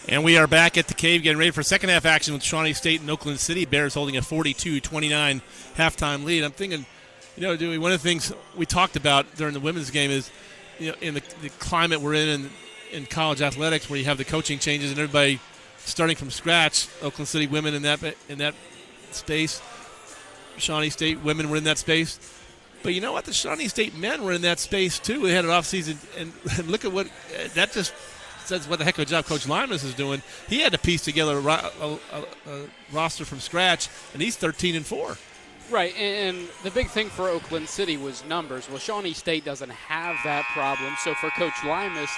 And we are back at the Cave getting ready for second half action with Shawnee State and Oakland City. Bears holding a 42-29 halftime lead. I'm thinking, Dewey, one of the things we talked about during the women's game is, in the climate we're in college athletics, where you have the coaching changes and everybody starting from scratch. Oakland City women in that space. Shawnee State women were in that space. But you know what? The Shawnee State men were in that space too. They had an offseason, and look at what that just says what the heck of a job Coach Limas is doing. He had to piece together a roster from scratch, and he's 13-4. Right, and the big thing for Oakland City was numbers. Well, Shawnee State doesn't have that problem, so for Coach Limas,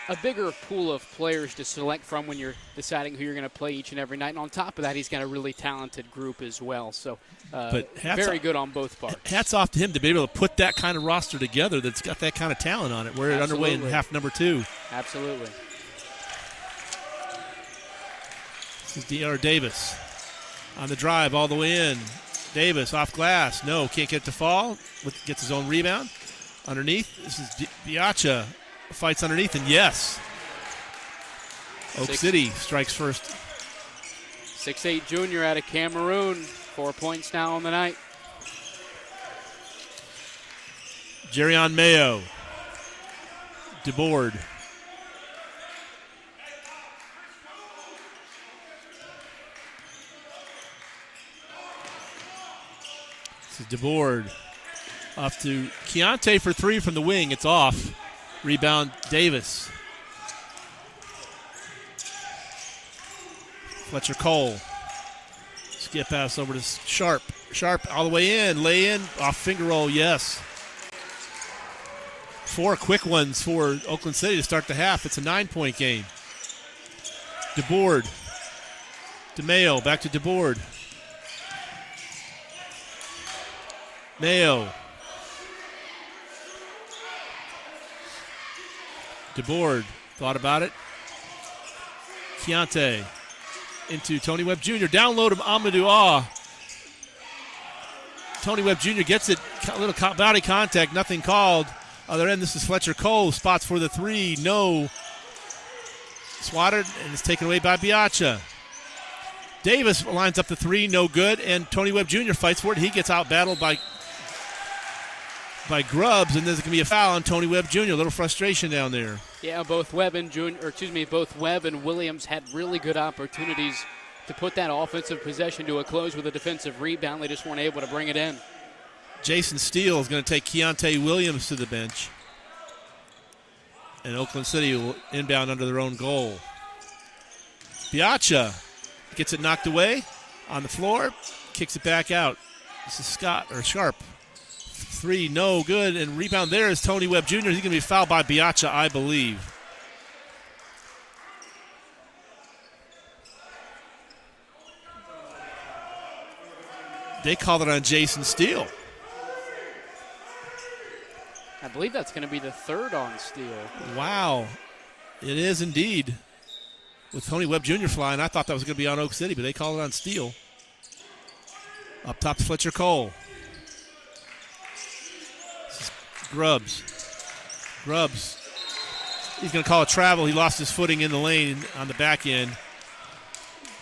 a bigger pool of players to select from when you're deciding who you're going to play each and every night. And on top of that, he's got a really talented group as well. So very good on both parts. Hats off to him to be able to put that kind of roster together that's got that kind of talent on it. We're underway in half number 2. Absolutely. This is D.R. Davis on the drive all the way in. Davis off glass. No, can't get it to fall. Gets his own rebound. Underneath, this is Biacha. Fights underneath, and yes. Oak City strikes first. 6'8" junior out of Cameroon. 4 points now on the night. Jerion Mayo. DeBoard. This is DeBoard. Off to Keontae for 3 from the wing. It's off. Rebound, Davis. Fletcher Cole. Skip pass over to Sharp. Sharp all the way in. Lay in. Off finger roll, yes. 4 quick ones for Oakland City to start the half. It's a 9-point game. DeBoard. DeMayo. Back to DeBoard. Mayo. DeBoard thought about it. Keontae into Tony Webb Jr. Download him, Amadou Ah. Tony Webb Jr. gets it. A little body contact, nothing called. Other end, this is Fletcher Cole. Spots for the 3. No. Swatted, and it's taken away by Biacha. Davis lines up the 3. No good. And Tony Webb Jr. fights for it. He gets out battled by by Grubbs, and there's going to be a foul on Tony Webb Jr. A little frustration down there. Yeah, both Webb and Williams had really good opportunities to put that offensive possession to a close with a defensive rebound. They just weren't able to bring it in. Jason Steele is going to take Keontae Williams to the bench. And Oakland City will inbound under their own goal. Biaccia gets it knocked away on the floor, kicks it back out. This is Sharp. Three, no good, and rebound there is Tony Webb Jr. He's going to be fouled by Biaccia, I believe. They called it on Jason Steele. I believe that's going to be the third on Steele. Wow. It is indeed. With Tony Webb Jr. flying, I thought that was going to be on Oak City, but they called it on Steele. Up top to Fletcher Cole. Grubbs. He's going to call a travel. He lost his footing in the lane on the back end.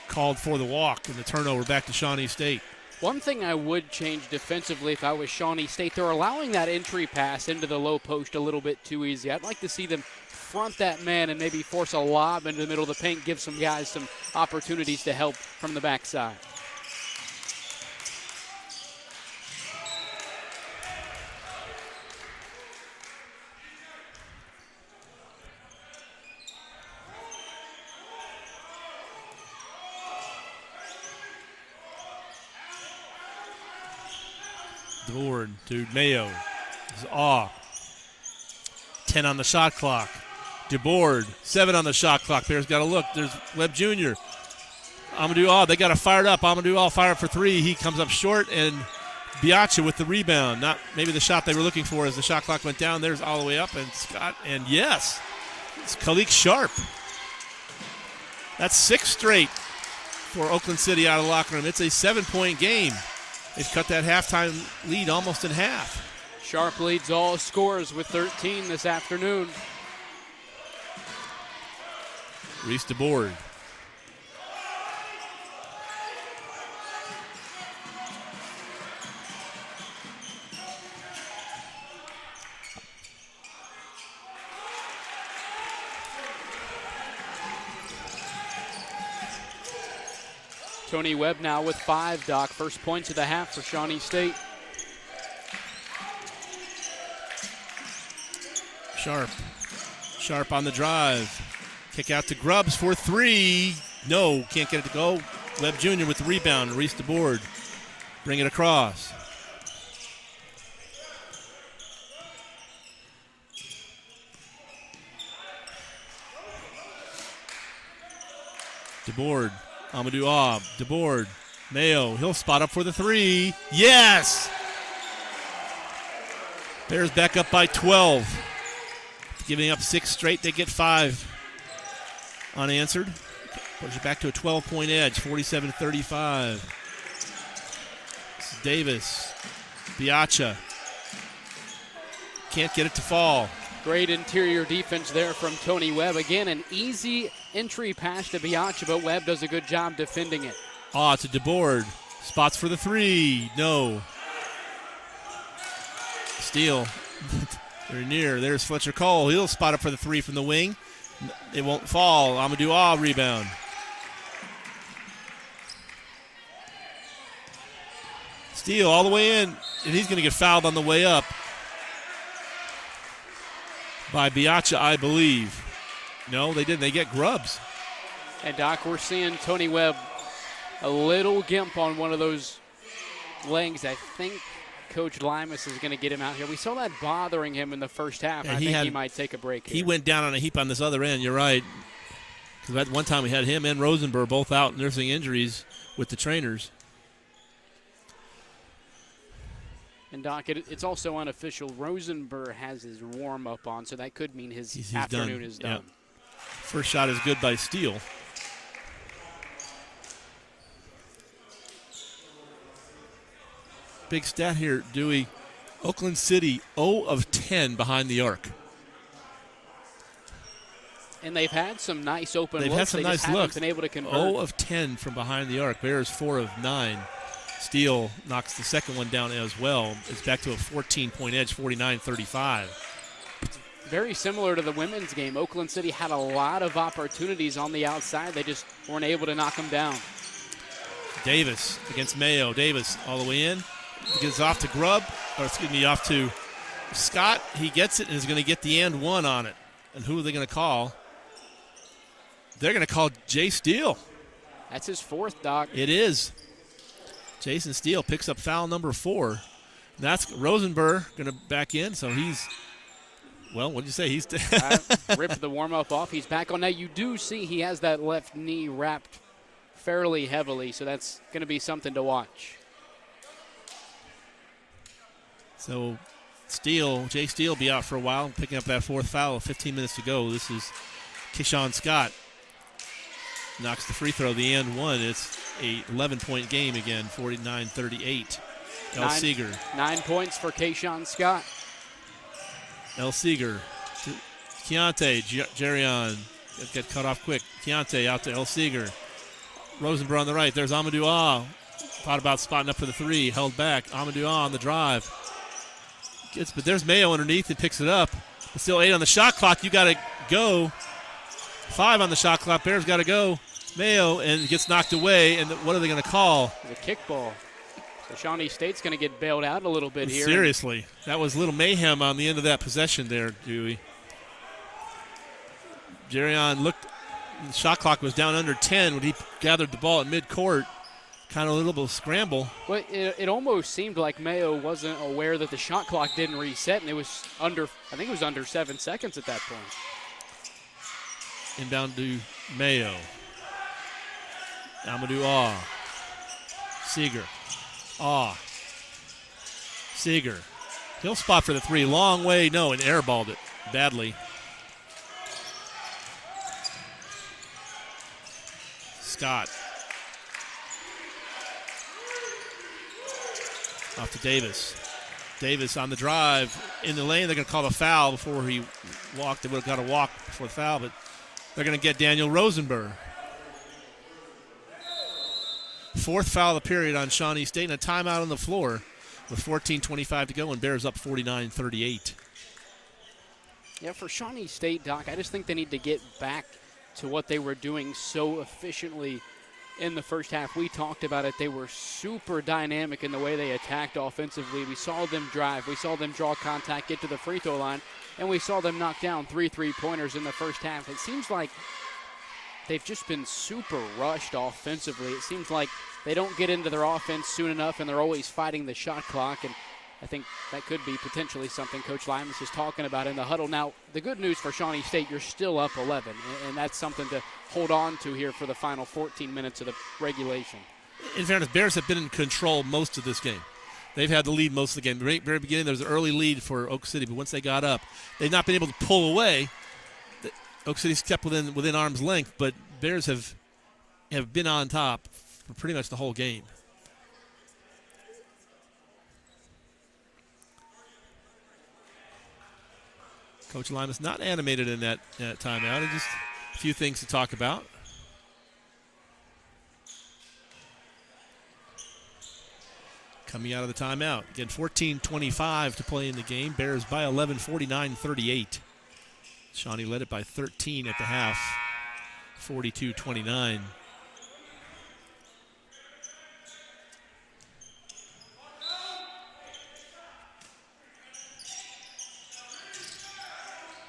Called for the walk and the turnover back to Shawnee State. One thing I would change defensively if I was Shawnee State, they're allowing that entry pass into the low post a little bit too easy. I'd like to see them front that man and maybe force a lob into the middle of the paint, give some guys some opportunities to help from the backside. Board to Mayo. Is off. 10 on the shot clock. DeBoard, 7 on the shot clock. Bears got to look. There's Webb Jr. Amadou, they got to fire it up. Amadou fire up for 3. He comes up short, and Biaccia with the rebound. Not maybe the shot they were looking for as the shot clock went down. There's all the way up, and Scott, and yes, it's Khalik Sharp. That's 6 straight for Oakland City out of the locker room. It's a 7-point game. They've cut that halftime lead almost in half. Sharp leads all scorers with 13 this afternoon. Reese DeBoard. Tony Webb now with 5, Doc. First points of the half for Shawnee State. Sharp on the drive. Kick out to Grubbs for 3. No, can't get it to go. Webb Jr. with the rebound. Reese DeBoard. Bring it across. DeBoard. Amadou DeBoard. Mayo. He'll spot up for the 3. Yes! Bears back up by 12. Giving up 6 straight. They get 5 unanswered. Push it back to a 12-point edge. 47-35. Davis. Biaccia. Can't get it to fall. Great interior defense there from Tony Webb. Again, an easy entry pass to Biaccia, but Webb does a good job defending it. To DeBoard. Spots for the 3. No. Steele. Very near. There's Fletcher Cole. He'll spot up for the 3 from the wing. It won't fall. Amadou rebound. Steele all the way in, and he's going to get fouled on the way up by Biaccia, I believe. No, they didn't. They get Grubbs. And, Doc, we're seeing Tony Webb a little gimp on one of those legs. I think Coach Limas is going to get him out here. We saw that bothering him in the first half. I think he might take a break here. He went down on a heap on this other end. You're right. Because at one time we had him and Rosenberg both out nursing injuries with the trainers. And, Doc, it's also unofficial. Rosenberg has his warm-up on, so that could mean his afternoon is done. Yeah. First shot is good by Steele. Big stat here, Dewey. Oakland City 0 of 10 behind the arc. And they've had some nice open looks. They've had some nice looks. Been able to convert. 0 of 10 from behind the arc. Bears 4 of 9. Steele knocks the second one down as well. It's back to a 14-point edge, 49-35. Very similar to the women's game. Oakland City had a lot of opportunities on the outside. They just weren't able to knock them down. Davis against Mayo. Davis all the way in. He gets off to off to Scott. He gets it and is going to get the and one on it. And who are they going to call? They're going to call Jay Steele. That's his fourth, Doc. It is. Jason Steele picks up foul number 4. That's Rosenberg going to back in, so he's, well, what did you say? He's ripped the warm-up off. He's back on. Now, you do see he has that left knee wrapped fairly heavily, so that's going to be something to watch. So Jay Steele will be out for a while, picking up that 4th foul with 15 minutes to go. This is Keyshawn Scott. Knocks the free throw, the and one. It's a 11-point game again, 49-38. El Seeger. 9 points for Keyshawn Scott. El Seeger. Keontae, Jerion. Get cut off quick. Keontae out to El Seeger. Rosenberg on the right. There's Amadou Ah. Thought about spotting up for the 3. Held back. Amadou Ah on the drive. But there's Mayo underneath and picks it up. But still 8 on the shot clock. You got to go. 5 on the shot clock. Bears got to go. Mayo, and it gets knocked away. And what are they going to call? The kickball. So Shawnee State's going to get bailed out a little bit here. Seriously. That was a little mayhem on the end of that possession there, Dewey. Jerion looked. The shot clock was down under 10 when he gathered the ball at midcourt. Kind of a little bit of scramble. Well, it almost seemed like Mayo wasn't aware that the shot clock didn't reset, and it was under 7 seconds at that point. Inbound to Mayo. Amadou Ah. Seeger. Ah. Seeger. He'll spot for the 3. Long way. No, and airballed it badly. Scott. Off to Davis. Davis on the drive in the lane. They're going to call the foul before he walked. They would have got a walk before the foul, but they're going to get Daniel Rosenberg. 4th foul of the period on Shawnee State, and a timeout on the floor with 14:25 to go, and Bears up 49-38. Yeah, for Shawnee State, Doc, I just think they need to get back to what they were doing so efficiently in the first half. We talked about it. They were super dynamic in the way they attacked offensively. We saw them drive. We saw them draw contact, get to the free throw line, and we saw them knock down 3 3-pointers in the first half. It seems like they've just been super rushed offensively. It seems like they don't get into their offense soon enough, and they're always fighting the shot clock. And I think that could be potentially something Coach Limas is talking about in the huddle. Now, the good news for Shawnee State, you're still up 11, and that's something to hold on to here for the final 14 minutes of the regulation. In fairness, Bears have been in control most of this game. They've had the lead most of the game. Very, very beginning, there was an early lead for Oak City, but once they got up, they've not been able to pull away. Oak City's kept within arm's length, but Bears have been on top for pretty much the whole game. Coach Limas not animated in that timeout. And just a few things to talk about. Coming out of the timeout. Again, 14:25 to play in the game. Bears by 11, 49-38. Shawnee led it by 13 at the half, 42-29.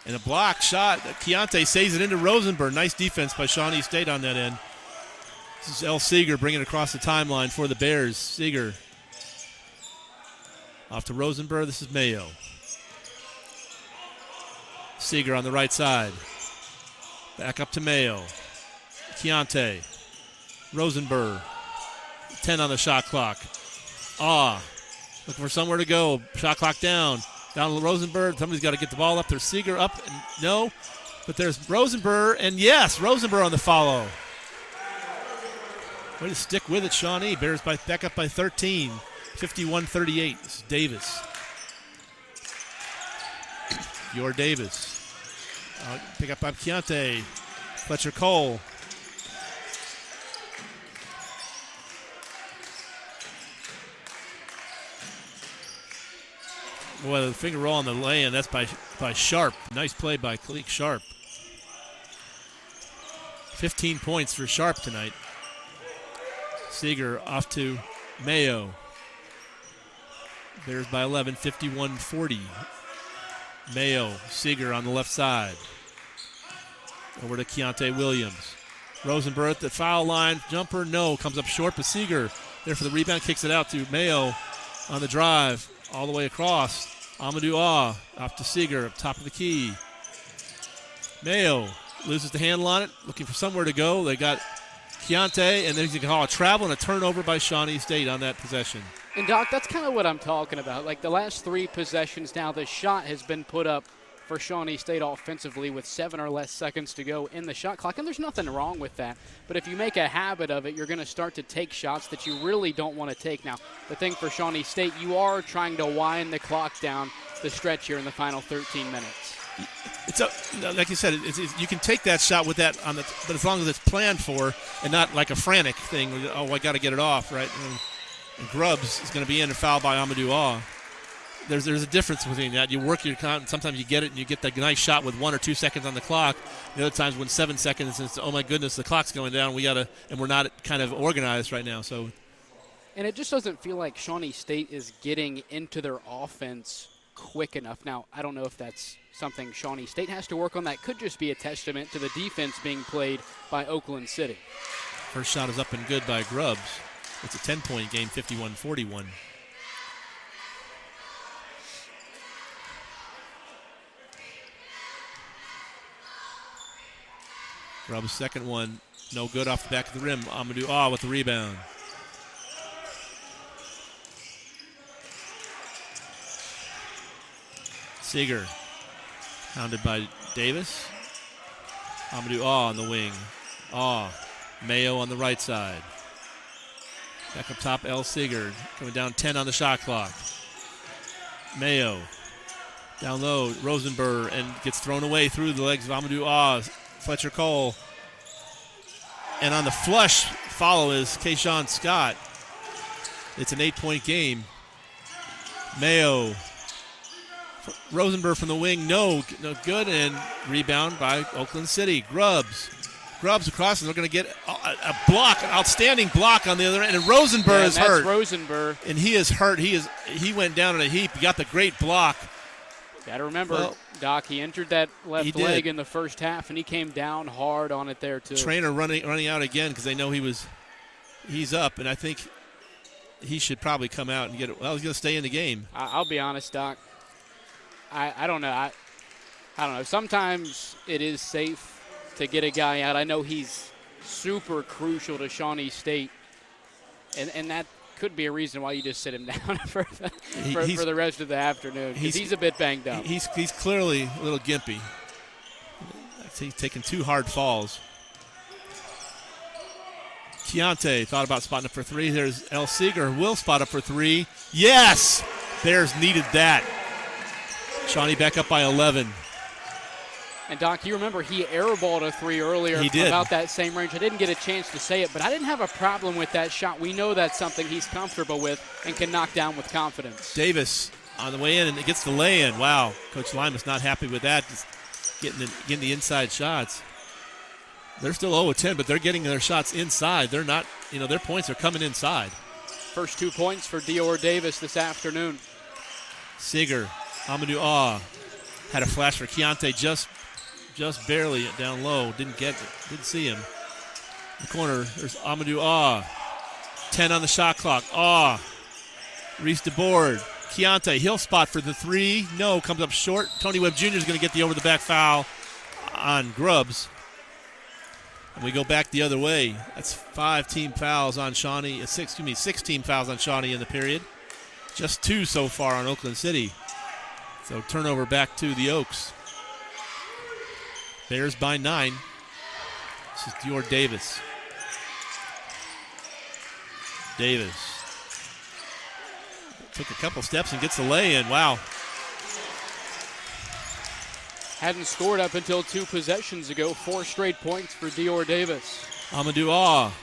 And a block shot. Keontae saves it into Rosenberg. Nice defense by Shawnee State on that end. This is El Seeger bringing it across the timeline for the Bears. Seeger off to Rosenberg. This is Mayo. Seeger on the right side. Back up to Mayo. Keontae. Rosenberg. 10 on the shot clock. Looking for somewhere to go. Shot clock down. Down to Rosenberg. Somebody's got to get the ball up there. Seeger up. And no. But there's Rosenberg. And yes, Rosenberg on the follow. Way to stick with it, Shawnee. Bears back up by 13. 51-38. This is Davis. Your Davis. Pick up by Keontae. Fletcher Cole. Well, the finger roll on the lay-in, that's by Sharp. Nice play by Kalik Sharp. 15 points for Sharp tonight. Seeger off to Mayo. Bears by 11, 51-40. Mayo, Seeger on the left side. Over to Keontae Williams. Rosenberg at the foul line. Jumper, no. Comes up short, but Seeger there for the rebound. Kicks it out to Mayo on the drive. All the way across. Amadou Ah off to Seeger up top of the key. Mayo loses the handle on it. Looking for somewhere to go. They got Keontae, and then he's going to call a travel and a turnover by Shawnee State on that possession. And, Doc, that's kind of what I'm talking about. Like the last 3 possessions now, the shot has been put up for Shawnee State offensively with 7 or less seconds to go in the shot clock, and there's nothing wrong with that. But if you make a habit of it, you're going to start to take shots that you really don't want to take. Now, the thing for Shawnee State, you are trying to wind the clock down the stretch here in the final 13 minutes. It's like you said, you can take that shot with that on the, but as long as it's planned for and not like a frantic thing. Oh, I got to get it off, right? And Grubbs is going to be in and fouled by Amadou Ah. There's a difference between that. You work your count, sometimes you get it and you get that nice shot with 1 or 2 seconds on the clock. The other times when 7 seconds, it's, oh my goodness, the clock's going down. And we're not kind of organized right now. So, and it just doesn't feel like Shawnee State is getting into their offense quick enough. Now, I don't know if that's something Shawnee State has to work on. That could just be a testament to the defense being played by Oakland City. First shot is up and good by Grubbs. It's a 10-point game, 51-41. Grubbs' second one, no good off the back of the rim. Amadou Ah with the rebound. Seeger, hounded by Davis. Amadou Ah on the wing. Ah, Mayo on the right side. Back up top, L. Seeger coming down 10 on the shot clock. Mayo down low, Rosenberg, and gets thrown away through the legs of Amadou Ah. Fletcher Cole. And on the flush follow is Kayshawn Scott. It's an 8-point game. Mayo. Rosenberg from the wing, no good, and rebound by Oakland City. Grubbs across, and they're going to get a block, an outstanding block on the other end. And Rosenberg is hurt. Rosenberg. And he is hurt. He went down in a heap. He got the great block. Got to remember, Doc, he injured that left leg in the first half, and he came down hard on it there, too. Trainer running out again because they know he's up, and I think he should probably come out and get it. Well, he's going to stay in the game. I'll be honest, Doc. I don't know. I don't know. Sometimes it is safe to get a guy out. I know he's super crucial to Shawnee State, and that could be a reason why you just sit him down for the rest of the afternoon, because he's a bit banged up. He's clearly a little gimpy. He's taking 2 hard falls. Keontae thought about spotting up for 3. There's L. Seeger, will spot up for 3. Yes! Bears needed that. Shawnee back up by 11. And, Doc, you remember he airballed a 3 earlier about that same range. I didn't get a chance to say it, but I didn't have a problem with that shot. We know that's something he's comfortable with and can knock down with confidence. Davis on the way in, and it gets the lay-in. Wow, Coach Limas not happy with that, just getting the inside shots. They're still 0-10, but they're getting their shots inside. They're not, their points are coming inside. First 2 points for Dior Davis this afternoon. Seeger, Amadou Ah had a flash for Keontae just barely down low. Didn't see him. In the corner, there's Amadou Ah. 10 on the shot clock. Ah. Reese DeBoard. Keontae, he'll spot for the 3. No, comes up short. Tony Webb Jr. is going to get the over-the-back foul on Grubbs. And we go back the other way. That's 5 team fouls on Shawnee. 6 team fouls on Shawnee in the period. Just 2 so far on Oakland City. So turnover back to the Oaks. Bears by 9. This is Dior Davis. Davis took a couple steps and gets the lay-in. Wow. Hadn't scored up until 2 possessions ago. 4 straight points for Dior Davis. Amadou Ah.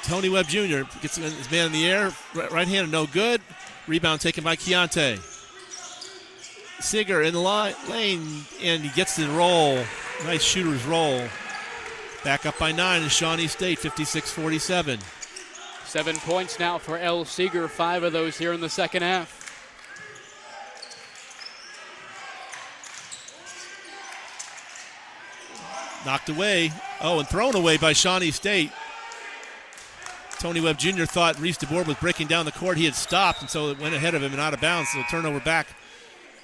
Tony Webb Jr. gets his man in the air. Right-handed, no good. Rebound taken by Keontae. Seeger in the lane, and he gets the roll. Nice shooter's roll. Back up by 9 is Shawnee State, 56-47. 7 points now for L. Seeger, 5 of those here in the second half. Knocked away. Oh, and thrown away by Shawnee State. Tony Webb Jr. thought Reese DeBoer was breaking down the court. He had stopped, and so it went ahead of him and out of bounds. So turnover back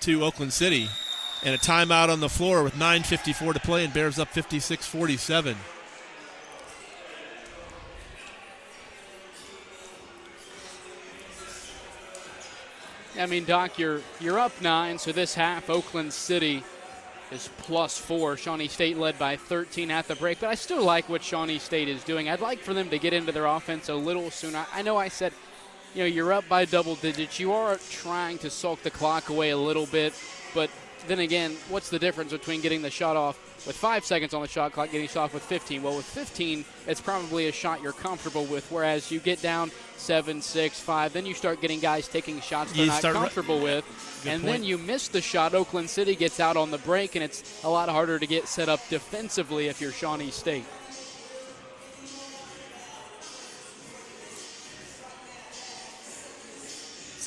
to Oakland City. And a timeout on the floor with 9:54 to play, and Bears up 56-47. I mean, Doc, you're up 9, so this half Oakland City is +4. Shawnee State led by 13 at the break, but I still like what Shawnee State is doing. I'd like for them to get into their offense a little sooner. I know I said, you're up by double digits. You are trying to sulk the clock away a little bit, but then again, what's the difference between getting the shot off with 5 seconds on the shot clock, getting shot off with 15? Well, with 15, it's probably a shot you're comfortable with, whereas you get down 7, 6, 5, then you start getting guys taking shots they're not comfortable with, and then you miss the shot. Oakland City gets out on the break, and it's a lot harder to get set up defensively if you're Shawnee State.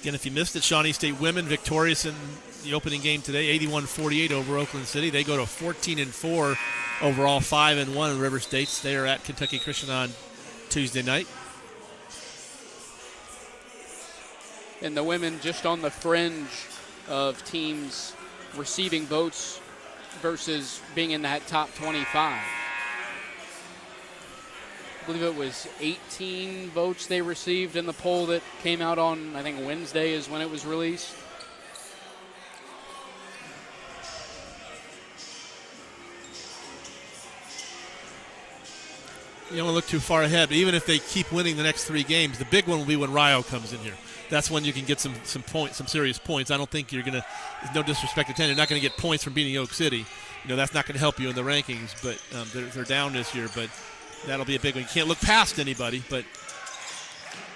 Again, if you missed it, Shawnee State women victorious in the opening game today, 81-48 over Oakland City. They go to 14-4 overall, 5-1 in River States. They are at Kentucky Christian on Tuesday night. And the women just on the fringe of teams receiving votes versus being in that top 25. I believe it was 18 votes they received in the poll that came out on, I think, Wednesday is when it was released. You don't want to look too far ahead, but even if they keep winning the next 3 games, the big one will be when Rio comes in here. That's when you can get some points, some serious points. I don't think you're going to, no disrespect to 10, you're not going to get points from beating Oak City. That's not going to help you in the rankings, but they're down this year, but that'll be a big one. You can't look past anybody, but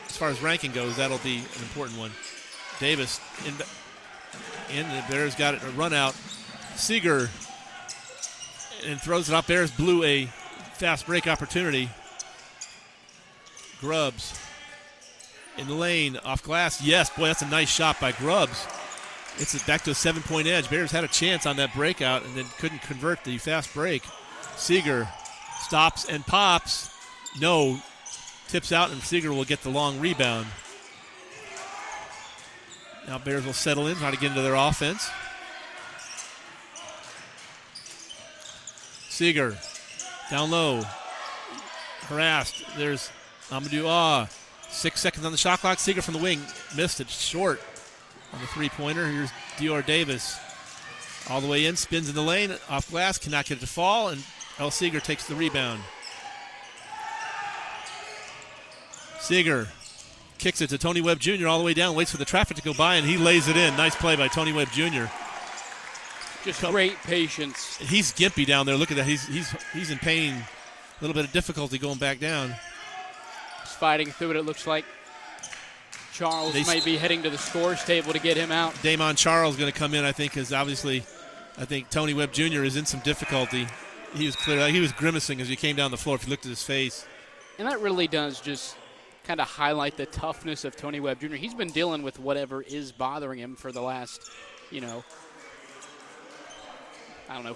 as far as ranking goes, that'll be an important one. Davis, in the Bears got it, a run out. Seeger, and throws it up. Bears blew a fast break opportunity. Grubbs in the lane, off glass. Yes, boy, that's a nice shot by Grubbs. It's back to a 7-point edge. Bears had a chance on that breakout and then couldn't convert the fast break. Seeger stops and pops. No, tips out, and Seeger will get the long rebound. Now Bears will settle in, try to get into their offense. Seeger down low, harassed. There's Amadou. 6 seconds on the shot clock. Seeger from the wing missed it short on the three-pointer. Here's Dior Davis all the way in, spins in the lane, off glass, cannot get it to fall, and L. Seeger takes the rebound. Seeger kicks it to Tony Webb Jr. all the way down, waits for the traffic to go by, and he lays it in. Nice play by Tony Webb Jr. Just great patience. He's gimpy down there. Look at that. He's in pain. A little bit of difficulty going back down. He's fighting through it. It looks like Charles might be heading to the scores table to get him out. Damon Charles going to come in, I think, because obviously I think Tony Webb Jr. is in some difficulty. He was grimacing as he came down the floor if you looked at his face. And that really does just kind of highlight the toughness of Tony Webb Jr. He's been dealing with whatever is bothering him for the last,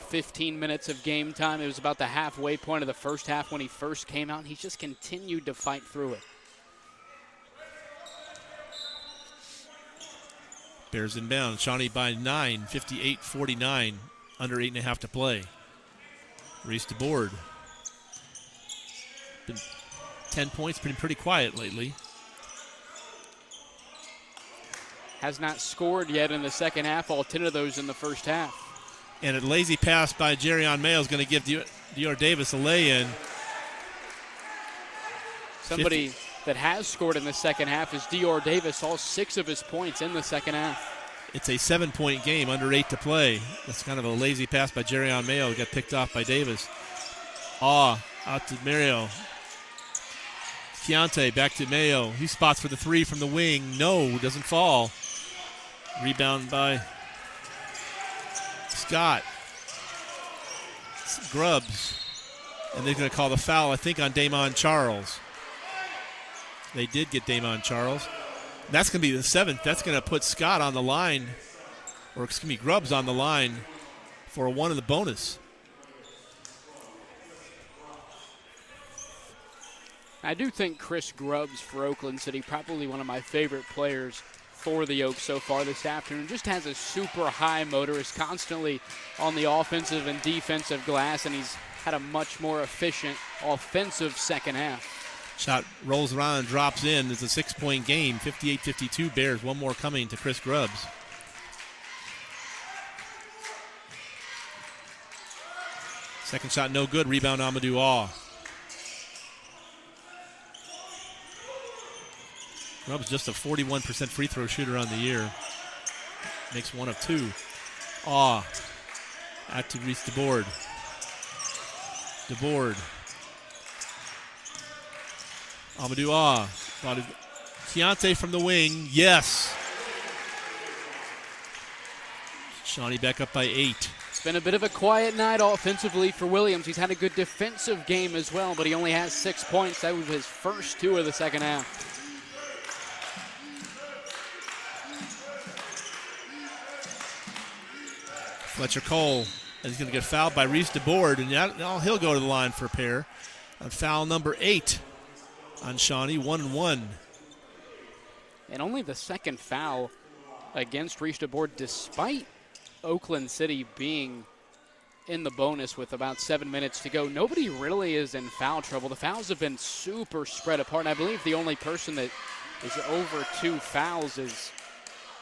15 minutes of game time. It was about the halfway point of the first half when he first came out, and he's just continued to fight through it. Bears inbound. Shawnee by 9, 58-49, under 8.5 to play. Reese to board. Been 10 points, been pretty quiet lately. Has not scored yet in the second half, all 10 of those in the first half. And a lazy pass by Jerrion Mayo is going to give Dior Davis a lay-in. Somebody that has scored in the second half is Dior Davis, all 6 of his points in the second half. It's a 7-point game, under 8 to play. That's kind of a lazy pass by Jerrion Mayo. Got picked off by Davis. Out to Mario. Keontae back to Mayo. He spots for the 3 from the wing. No, doesn't fall. Rebound by Scott. Grubbs. And they're going to call the foul, I think, on Damon Charles. They did get Damon Charles. And that's going to be the 7th. That's going to put Scott on the line, or excuse me, Grubbs on the line for a 1 in the bonus. I do think Chris Grubbs for Oakland City, probably one of my favorite players for the Oaks so far this afternoon. Just has a super high motor, is constantly on the offensive and defensive glass, and he's had a much more efficient offensive second half. Shot rolls around and drops in. It's a 6-point game, 58-52 Bears. One more coming to Chris Grubbs. Second shot no good. Rebound Amadou Aw. Grubbs just a 41% free throw shooter on the year. Makes 1 of 2. Aw. Out to Reese DeBoard. DeBoard. Amadou Aw. Keontae from the wing. Yes. Shawnee back up by 8. It's been a bit of a quiet night offensively for Williams. He's had a good defensive game as well, but he only has 6 points. That was his first 2 of the second half. Fletcher Cole is going to get fouled by Reese DeBoard, and now he'll go to the line for a pair. Foul number 8 on Shawnee, 1-1. And only the second foul against Reese DeBoard, despite Oakland City being in the bonus with about 7 minutes to go. Nobody really is in foul trouble. The fouls have been super spread apart, and I believe the only person that is over 2 fouls is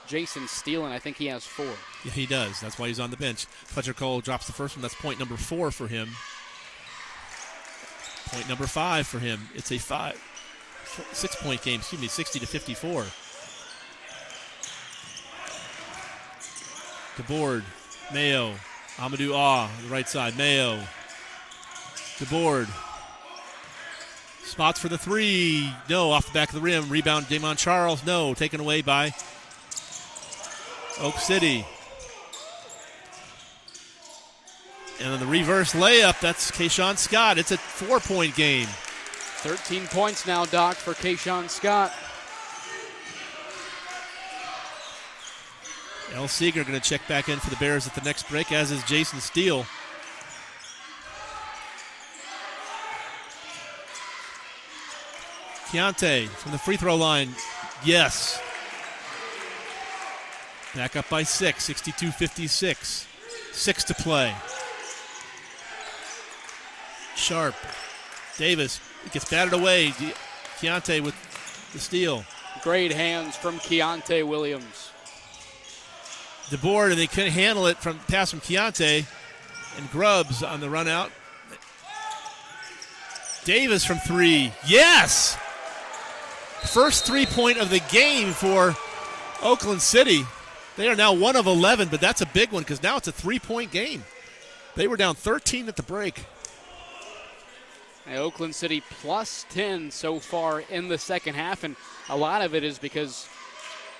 Jason Steele, and I think he has 4. Yeah, he does. That's why he's on the bench. Fletcher Cole drops the first one. That's point number 4 for him. Point number 5 for him. It's a 6-point game, 60-54. DeBoard, Mayo, Amadou Aw, the right side, Mayo. DeBoard. Spots for the 3. No, off the back of the rim. Rebound, Damon Charles. No, taken away by Oak City. And then the reverse layup, that's Kayshawn Scott. It's a 4-point game. 13 points now, Doc, for Kayshawn Scott. El Seeger going to check back in for the Bears at the next break, as is Jason Steele. Keontae from the free throw line. Yes. Back up by 6, 62-56. 6 to play. Sharp. Davis gets batted away. Keontae with the steal. Great hands from Keontae Williams. DeBoard, and they couldn't handle it from pass from Keontae. And Grubbs on the run out. Davis from 3. Yes! First 3-point of the game for Oakland City. They are now 1 of 11, but that's a big one because now it's a 3-point game. They were down 13 at the break. And Oakland City plus 10 so far in the second half, and a lot of it is because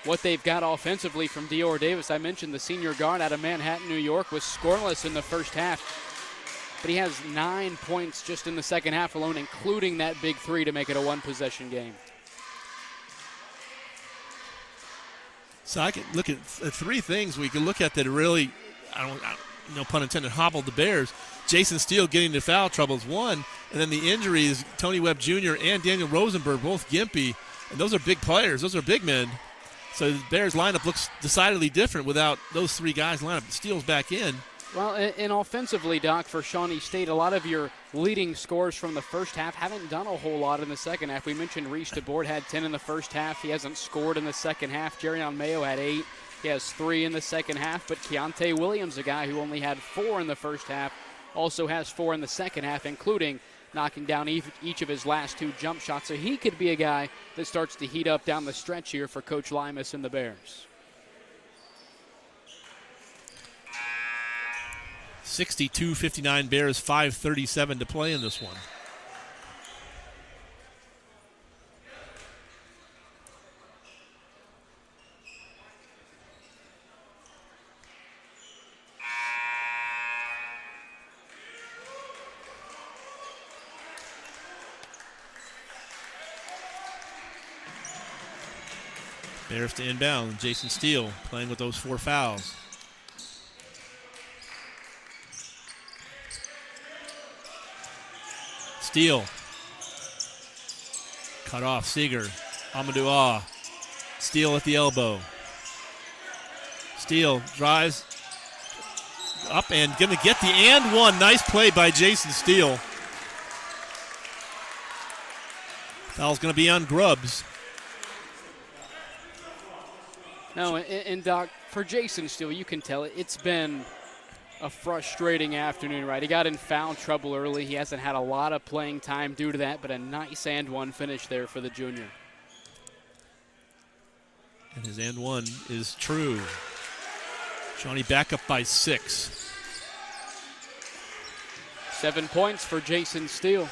what they've got offensively from Dior Davis. I mentioned the senior guard out of Manhattan, New York, was scoreless in the first half, but he has 9 points just in the second half alone, including that big 3 to make it a 1-possession game. So I can look at 3 things we can look at that really, no pun intended, hobbled the Bears. Jason Steele getting into foul trouble is one, and then the injuries, Tony Webb Jr. and Daniel Rosenberg, both gimpy, and those are big players. Those are big men. So the Bears lineup looks decidedly different without those 3 guys lineup. Steele's back in. Well, and offensively, Doc, for Shawnee State, a lot of your leading scorers from the first half haven't done a whole lot in the second half. We mentioned Reese DeBoard had 10 in the first half. He hasn't scored in the second half. Jerrion Mayo had 8. He has 3 in the second half. But Keontae Williams, a guy who only had 4 in the first half, also has 4 in the second half, including knocking down each of his last 2 jump shots. So he could be a guy that starts to heat up down the stretch here for Coach Limas and the Bears. 62-59 Bears, 5:37 to play in this one. Bears to inbound. Jason Steele playing with those 4 fouls. Steele. Cut off. Seeger. Amadou Ah. Steele at the elbow. Steele drives up and going to get the and one. Nice play by Jason Steele. Foul's going to be on Grubbs. No, and Doc, for Jason Steele, you can tell it's been a frustrating afternoon, right? He got in foul trouble early. He hasn't had a lot of playing time due to that, but a nice and one finish there for the junior. And his and one is true. Shawnee back up by 6. 7 points for Jason Steele.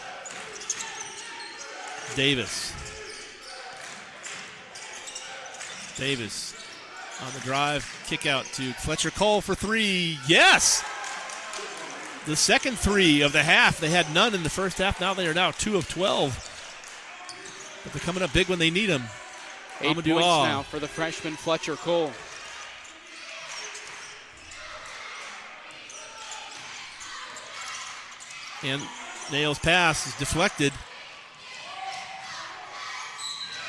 Davis on the drive, kick out to Fletcher Cole for 3. Yes! The second 3 of the half. They had none in the first half. Now they are 2 of 12. But they're coming up big when they need them. 8 points now for the freshman Fletcher Cole. And Nail's pass is deflected.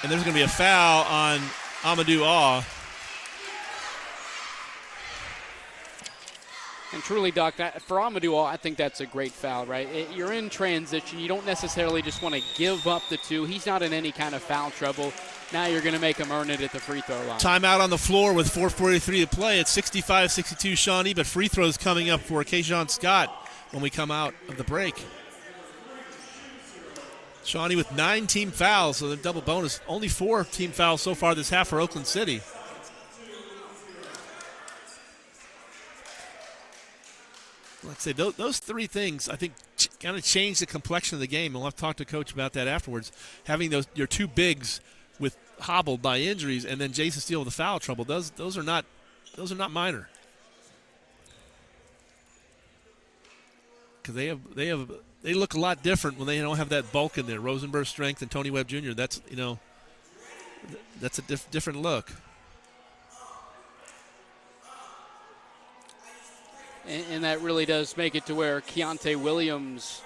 And there's going to be a foul on Amadou Ah. And truly, Doc, for Amadou Ah, I think that's a great foul, right? You're in transition. You don't necessarily just want to give up the 2. He's not in any kind of foul trouble. Now you're going to make him earn it at the free throw line. Timeout on the floor with 4:43 to play. It's 65-62 Shawnee, but free throws coming up for Kajon Scott when we come out of the break. Shawnee with 9 team fouls, so the double bonus. Only 4 team fouls so far this half for Oakland City. Let's say those 3 things, I think, kind of change the complexion of the game. And we'll have to talk to Coach about that afterwards. Having your 2 bigs with hobbled by injuries, and then Jason Steele with the foul trouble. Those are not minor. Because they look a lot different when they don't have that bulk in there. Rosenberg's strength and Tony Webb Jr. That's a different look. And that really does make it to where Keontae Williams,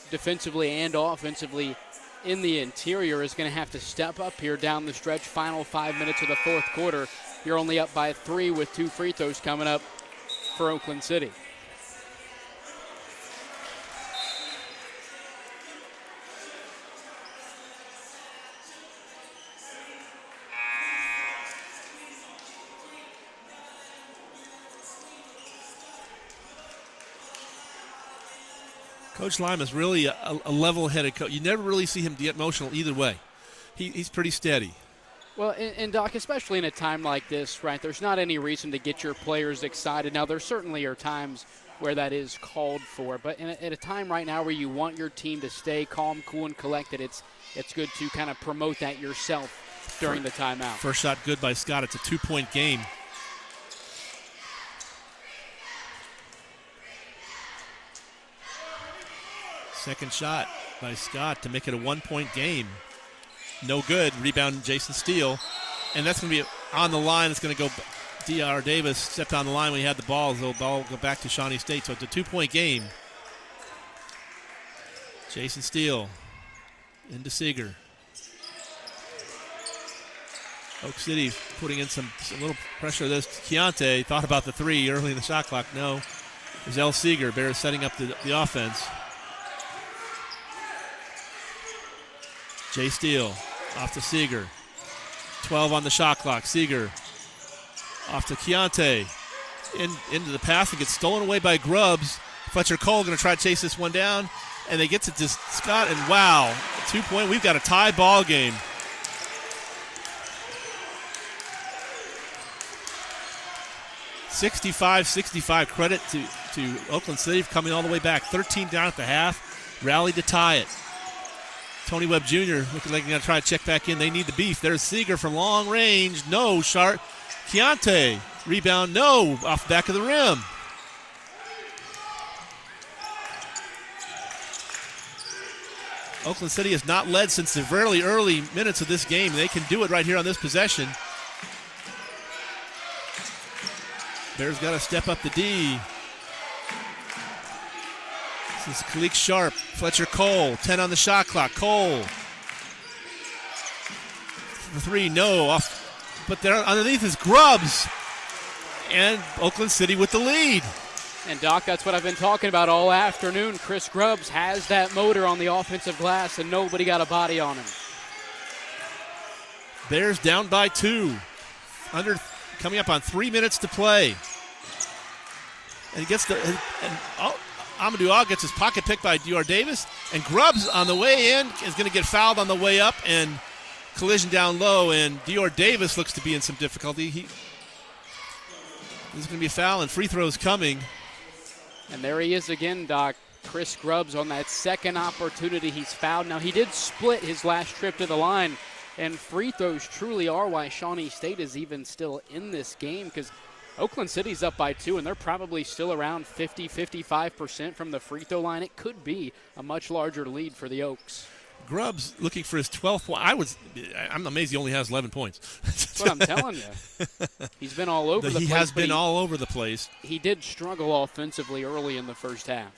defensively and offensively, in the interior is going to have to step up here down the stretch. Final 5 minutes of the fourth quarter. You're only up by 3 with 2 free throws coming up for Oakland City. Coach Lima is really a level-headed coach. You never really see him get emotional either way. He's pretty steady. Well, and Doc, especially in a time like this, right, there's not any reason to get your players excited. Now, there certainly are times where that is called for, but at a time right now where you want your team to stay calm, cool, and collected, it's good to kind of promote that yourself during the timeout. First shot good by Scott. It's a 2-point game. Second shot by Scott to make it a 1-point game. No good. Rebound Jason Steele. And that's going to be on the line. It's going to go. D.R. Davis stepped on the line when he had the ball. So the ball will go back to Shawnee State. So it's a 2-point game. Jason Steele into Seeger. Oak City putting in some little pressure. This Keontae thought about the 3 early in the shot clock. No. There's L. Seeger. Bears setting up the offense. Jay Steele off to Seeger. 12 on the shot clock. Seeger off to Keontae. Into the pass and gets stolen away by Grubbs. Fletcher Cole going to try to chase this one down. And they get it to Scott. And wow, 2-point. We've got a tie ball game. $65-65. Credit to Oakland City coming all the way back. 13 down at the half. Rallied to tie it. Tony Webb Jr. looking like he's going to try to check back in. They need the beef. There's Seeger from long range. No. Sharp. Keontae. Rebound. No. Off the back of the rim. Oakland City has not led since the very early minutes of this game. They can do it right here on this possession. Bears got to step up the D. This is Kalik Sharp, Fletcher Cole, 10 on the shot clock. Cole. For three, no. Off, but there underneath is Grubbs. And Oakland City with the lead. And, Doc, that's what I've been talking about all afternoon. Chris Grubbs has that motor on the offensive glass, and nobody got a body on him. Bears down by 2. Coming up on 3 minutes to play. And he gets Amadou All gets his pocket picked by Dior Davis. And Grubbs on the way in is going to get fouled on the way up, and collision down low. And Dior Davis looks to be in some difficulty. This is going to be a foul, and free throws coming. And there he is again, Doc. Chris Grubbs on that second opportunity. He's fouled. Now, he did split his last trip to the line, and free throws truly are why Shawnee State is even still in this game, because Oakland City's up by 2, and they're probably still around 50-55% from the free throw line. It could be a much larger lead for the Oaks. Grubbs looking for his 12th point. I'm amazed he only has 11 points. That's what I'm telling you. He's been all over the place. He has been all over the place. He did struggle offensively early in the first half.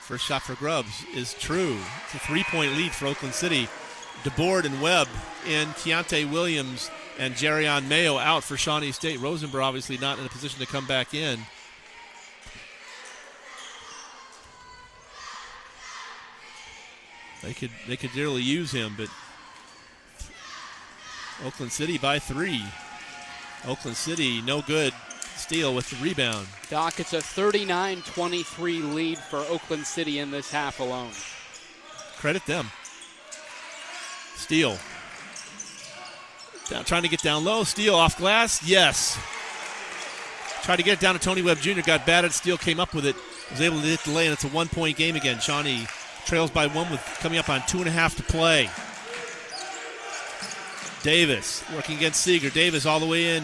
First shot for Grubbs is true. It's a 3-point lead for Oakland City. DeBoard and Webb in, Keontae Williams and Jerion Mayo out for Shawnee State. Rosenberg obviously not in a position to come back in. They could dearly use him, but Oakland City by 3. Oakland City no good. Steele with the rebound. Doc, it's a 39-23 lead for Oakland City in this half alone. Credit them. Steele. Trying to get down low. Steele off glass. Yes. Tried to get it down to Tony Webb Jr. Got batted. Steele came up with it. Was able to hit the lay, and it's a 1-point game again. Shawnee trails by 1 with coming up on 2.5 to play. Davis working against Seeger. Davis all the way in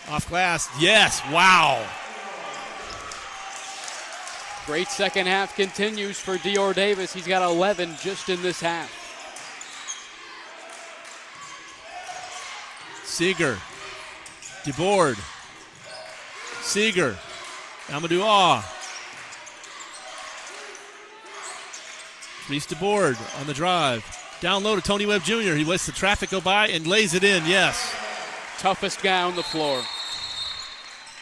off glass. Yes. Wow. Great second half continues for Dior Davis. He's got 11 just in this half. Seeger. DeBoard. Seeger. Amadou Ah. Reese DeBoard on the drive. Down low to Tony Webb Jr. He lets the traffic go by and lays it in, yes. Toughest guy on the floor.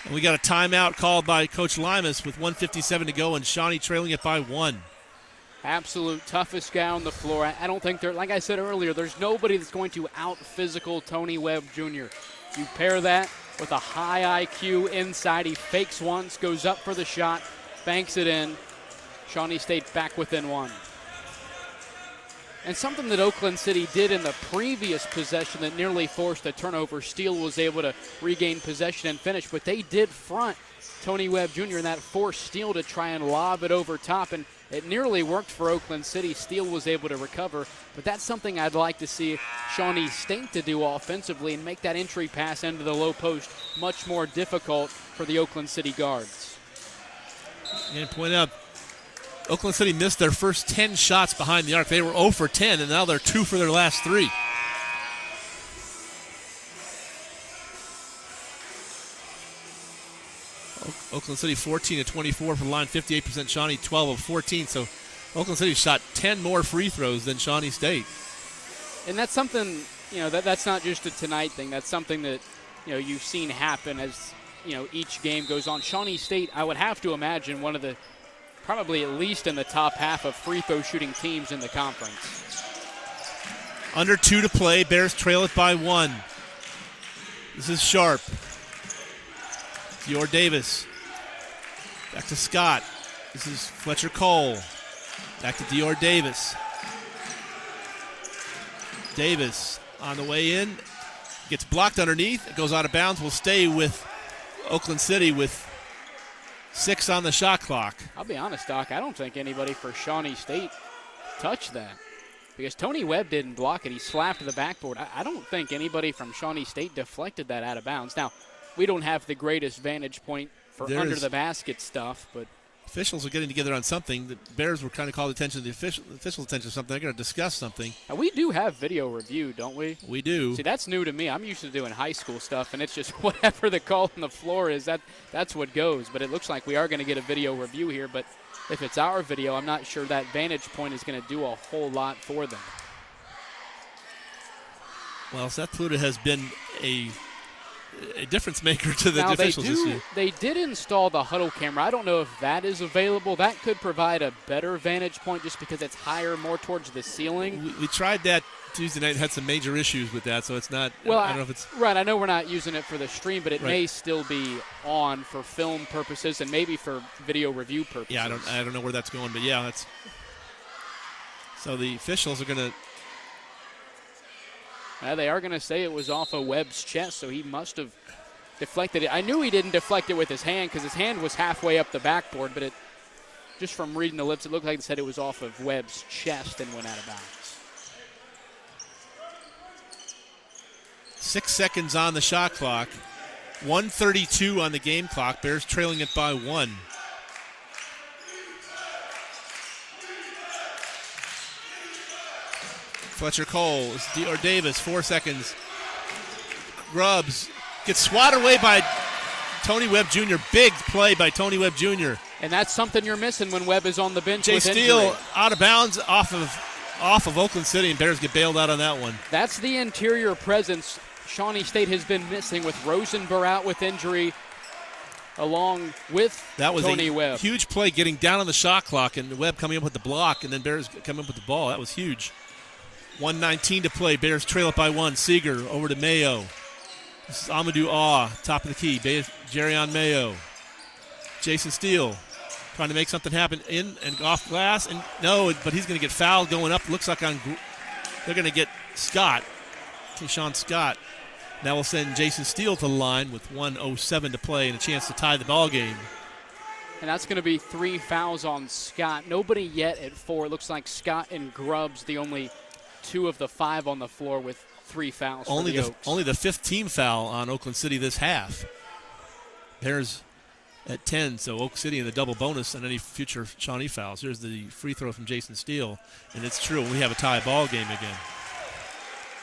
And we got a timeout called by Coach Limas with 1:57 to go, and Shawnee trailing it by 1. Absolute toughest guy on the floor. I don't think like I said earlier, there's nobody that's going to out-physical Tony Webb Jr. You pair that with a high IQ inside. He fakes once, goes up for the shot, banks it in. Shawnee State back within 1. And something that Oakland City did in the previous possession that nearly forced a turnover. Steele was able to regain possession and finish, but they did front Tony Webb Jr. in that forced Steele to try and lob it over top, and it nearly worked for Oakland City. Steele was able to recover, but that's something I'd like to see Shawnee State to do offensively and make that entry pass into the low post much more difficult for the Oakland City guards. And point out, Oakland City missed their first 10 shots behind the arc. They were 0 for 10, and now they're 2 for their last 3. Oakland City 14 of 24 from the line, 58%. Shawnee 12 of 14. So Oakland City shot 10 more free throws than Shawnee State. And that's something, that's not just a tonight thing. That's something that, you've seen happen as, each game goes on. Shawnee State, I would have to imagine, one of the probably at least in the top half of free throw shooting teams in the conference. Under 2 to play. Bears trail it by 1. This is Sharp. Dior Davis. Back to Scott. This is Fletcher Cole. Back to Dior Davis. Davis on the way in. Gets blocked underneath. It goes out of bounds. Will stay with Oakland City with 6 on the shot clock. I'll be honest, Doc, I don't think anybody for Shawnee State touched that, because Tony Webb didn't block it. He slapped the backboard. I don't think anybody from Shawnee State deflected that out of bounds. Now, we don't have the greatest vantage point for under the basket stuff, but Officials are getting together on something. The Bears were kind of called attention to the officials' attention to something. They're going to discuss something. Now, we do have video review, don't we? We do. See, that's new to me. I'm used to doing high school stuff, and it's just whatever the call on the floor is, that's what goes. But it looks like we are going to get a video review here. But if it's our video, I'm not sure that vantage point is going to do a whole lot for them. Well, Seth Pluta has been a difference maker to the officials this year. They did install the huddle camera. I don't know if that is available. That could provide a better vantage point just because it's higher, more towards the ceiling. We tried that Tuesday night, had some major issues with that, so it's not. Well, I don't know if it's right. I know we're not using it for the stream, but it right. may still be on for film purposes and maybe for video review purposes. Yeah, I don't know where that's going, but yeah, that's. So the officials are going to. They are going to say it was off of Webb's chest, so he must have deflected it. I knew he didn't deflect it with his hand because his hand was halfway up the backboard, but just from reading the lips, it looked like it said it was off of Webb's chest and went out of bounds. 6 seconds on the shot clock. 1:32 on the game clock. Bears trailing it by 1. Fletcher Cole, or Davis, 4 seconds. Grubbs gets swatted away by Tony Webb Jr. Big play by Tony Webb Jr. And that's something you're missing when Webb is on the bench Jay with Steele injury. out of bounds off of Oakland City, and Bears get bailed out on that one. That's the interior presence Shawnee State has been missing with Rosenberg out with injury along with Tony Webb. Huge play getting down on the shot clock, and Webb coming up with the block, and then Bears coming up with the ball. That was huge. 1:19 to play. Bears trail it by 1. Seeger over to Mayo. This is Amadou Aw, top of the key. Jerrion Mayo. Jason Steele trying to make something happen in and off glass. And no, but he's going to get fouled going up. Looks like they're going to get Scott, Keyshawn Scott. That will send Jason Steele to the line with 1:07 to play and a chance to tie the ball game. And that's going to be 3 fouls on Scott. Nobody yet at 4. It looks like Scott and Grubbs, the only 2 of the 5 on the floor with 3 fouls for the Oaks. Only the 5th team foul on Oakland City this half. Bears at 10, so Oak City in the double bonus on any future Shawnee fouls. Here's the free throw from Jason Steele, and it's true. We have a tie ball game again.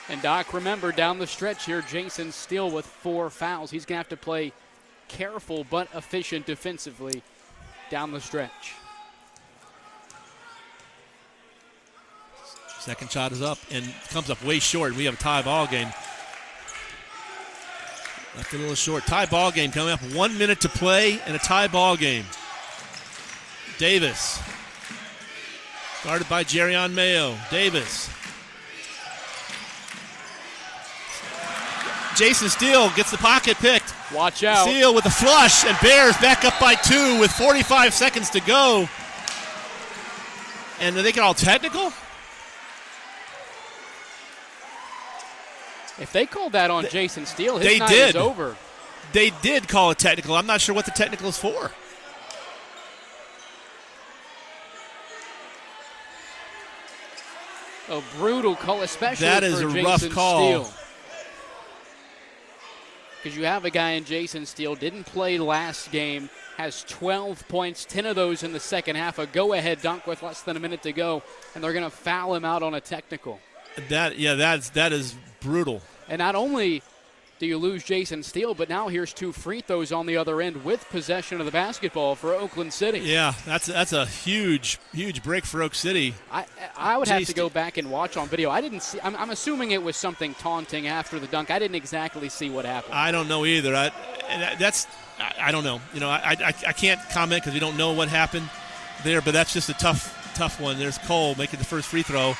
And, Doc, remember, down the stretch here, Jason Steele with 4 fouls. He's going to have to play careful but efficient defensively down the stretch. Second shot is up and comes up way short. We have a tie ball game. Left a little short. Tie ball game coming up. 1 minute to play and a tie ball game. Davis. Guarded by Jerrion Mayo. Davis. Jason Steele gets the pocket picked. Watch out. Steele with a flush, and Bears back up by 2 with 45 seconds to go. And they get all technical? If they called that on Jason Steele, his night is over. They did call it technical. I'm not sure what the technical is for. A brutal call, especially that is for a Jason rough call. Steele. Because you have a guy in Jason Steele, didn't play last game, has 12 points, 10 of those in the second half, a go-ahead dunk with less than a minute to go, and they're going to foul him out on a technical. That is brutal. And not only do you lose Jason Steele, but now here's 2 free throws on the other end with possession of the basketball for Oakland City. Yeah, that's a huge break for Oak City. I would have to go back and watch on video. I didn't see. I'm assuming it was something taunting after the dunk. I didn't exactly see what happened. I don't know either. I don't know. You know, I can't comment because we don't know what happened there. But that's just a tough one. There's Cole making the first free throw.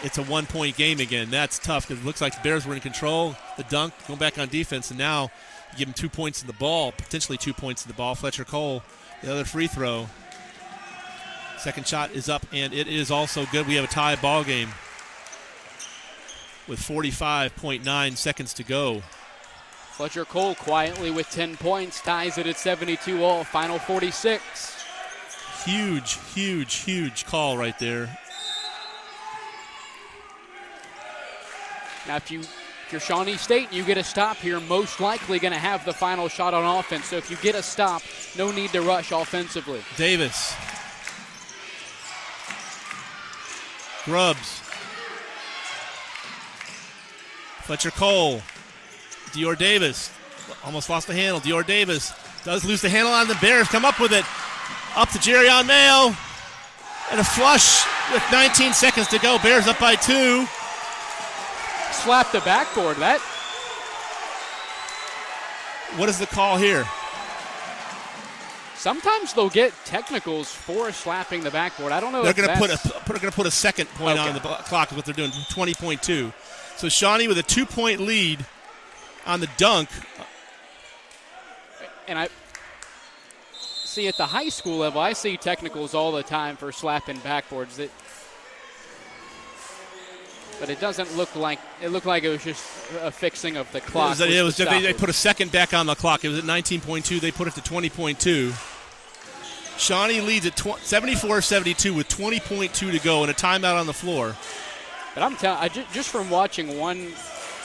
It's a 1-point game again. That's tough because it looks like the Bears were in control. The dunk, going back on defense, and now you give them 2 points in the ball, potentially 2 points in the ball. Fletcher Cole, the other free throw. Second shot is up, and it is also good. We have a tie ball game with 45.9 seconds to go. Fletcher Cole quietly with 10 points, ties it at 72 all, final 46. Huge call right there. Now, if you're Shawnee State and you get a stop here, most likely going to have the final shot on offense. So if you get a stop, no need to rush offensively. Davis. Grubbs. Fletcher Cole. Dior Davis. Almost lost the handle. Dior Davis does lose the handle on the Bears. Come up with it. Up to Jerrion Mayo. And a flush with 19 seconds to go. Bears up by 2. Slap the backboard. What is the call here? Sometimes they'll get technicals for slapping the backboard. I don't know. They're going to put a second point on the clock. Is what they're doing. 20.2. So Shawnee with a 2-point lead on the dunk. And I see at the high school level, I see technicals all the time for slapping backboards. But it doesn't look like it looked like it was just a fixing of the clock. They put a second back on the clock. It was at 19.2. They put it to 20.2. Shawnee leads at 74-72 with 20.2 to go and a timeout on the floor. But I'm telling you, just from watching one